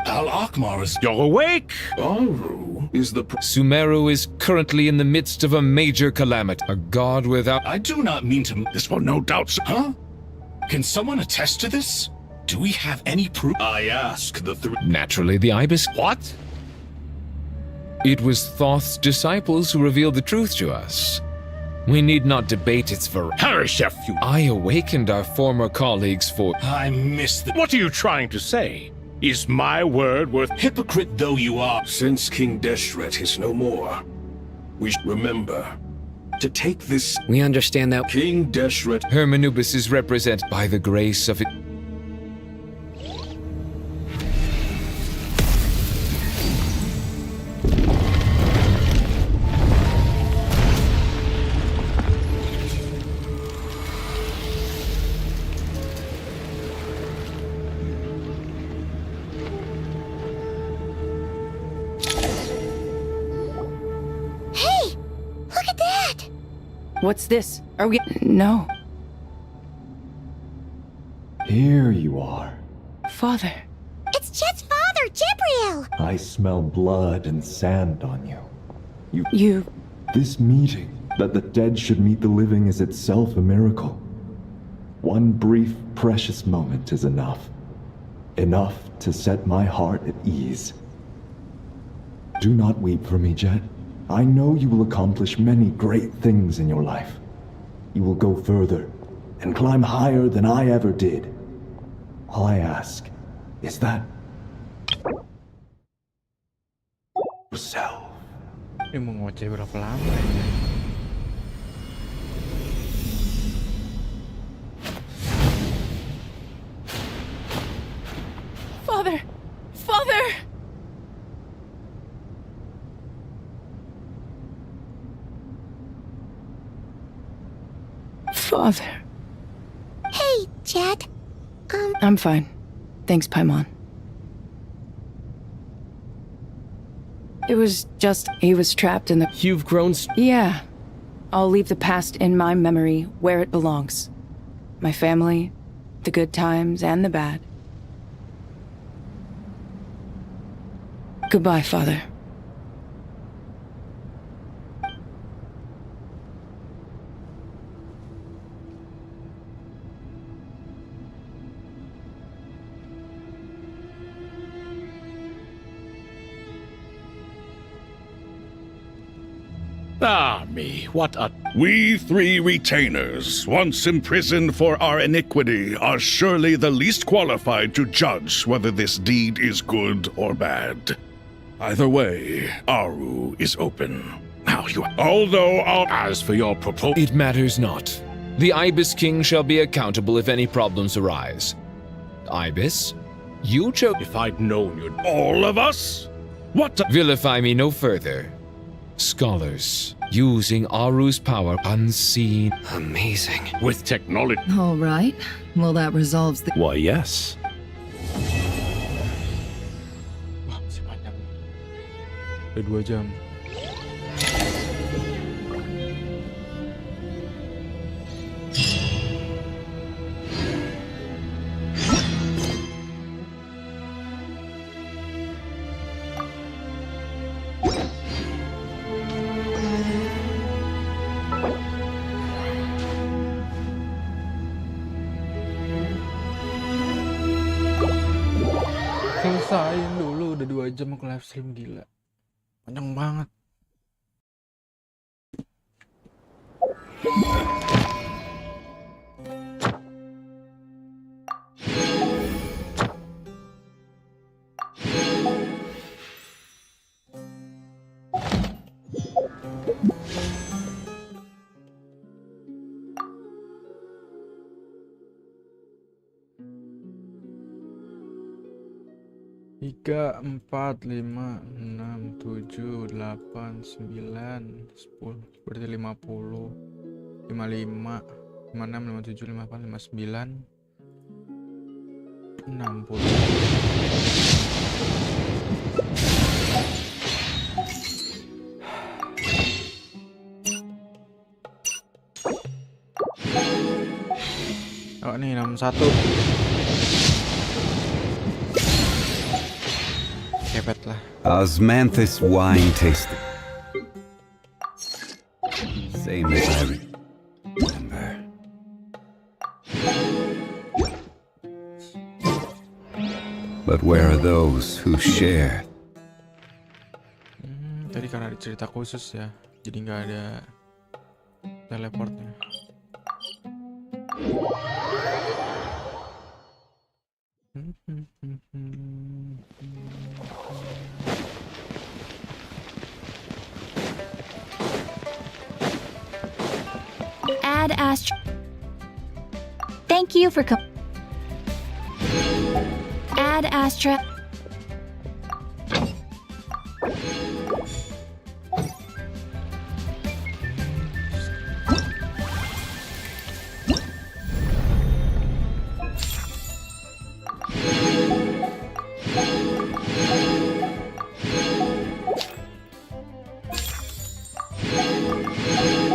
Al-Akmar is... You're awake! Aru is the... Sumeru is currently in the midst of a major calamity. A god without... I do not mean to... This will no doubt... Huh? Can someone attest to this? Do we have any proof? I ask the 3... Naturally, the Ibis... What? It was Thoth's disciples who revealed the truth to us. We need not debate its Herreshoff, you... I awakened our former colleagues for... I missed the... What are you trying to say? Is my word worth... Hypocrite though you are. Since King Deshret is no more, we should remember to take this... We understand that... King Deshret... Hermanubis is represented by the grace of it... What's this? Are we... No. Here you are. Father. It's Jet's father, Jibriel! I smell blood and sand on you. You... This meeting, that the dead should meet the living, is itself a miracle. One brief, precious moment is enough. Enough to set my heart at ease. Do not weep for me, Jet. I know you will accomplish many great things in your life. You will go further and climb higher than I ever did. All I ask is that... yourself. Ini mau ngoceh berapa lama ini? Father! Father! Father. Hey, Jet. I'm fine. Thanks, Paimon. It was just... he was trapped in the... You've grown... Yeah. I'll leave the past in my memory where it belongs. My family, the good times and the bad. Goodbye, Father. Ah, me, what a... We 3 retainers, once imprisoned for our iniquity, are surely the least qualified to judge whether this deed is good or bad. Either way, Aru is open. Now you... Although As for your proposal... It matters not. The Ibis King shall be accountable if any problems arise. Ibis, you chose... If I'd known you'd... All of us? What the... Vilify me no further. Scholars, using Aru's power unseen. Amazing. With technology. All right. Well, that resolves the... Why, yes. Wah, masih panjang. Udah 2 jam. Selesain dulu, udah 2 jam aku live stream, gila. Panjang banget. Tiga, 4, 5, 6, 7, 8, 9, 10. Berarti 50, 55, 56, 57, 58, 59, 60. Oh, nih 61. Kepet lah. Osmanthus wine tasted. Same as I remember. But where are those who share? Tadi karena ada cerita khusus ya, jadi nggak ada teleportnya. Ad Astra. Thank you for Ad Astra.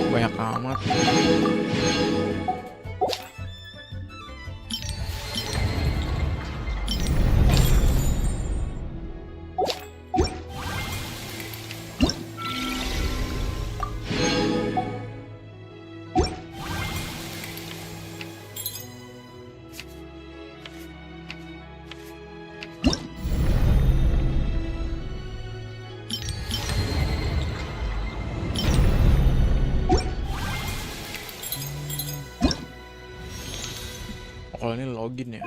Banyak amat. Kalau ini login ya.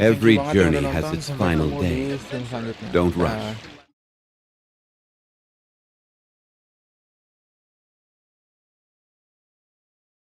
Every journey has its final day. Don't rush.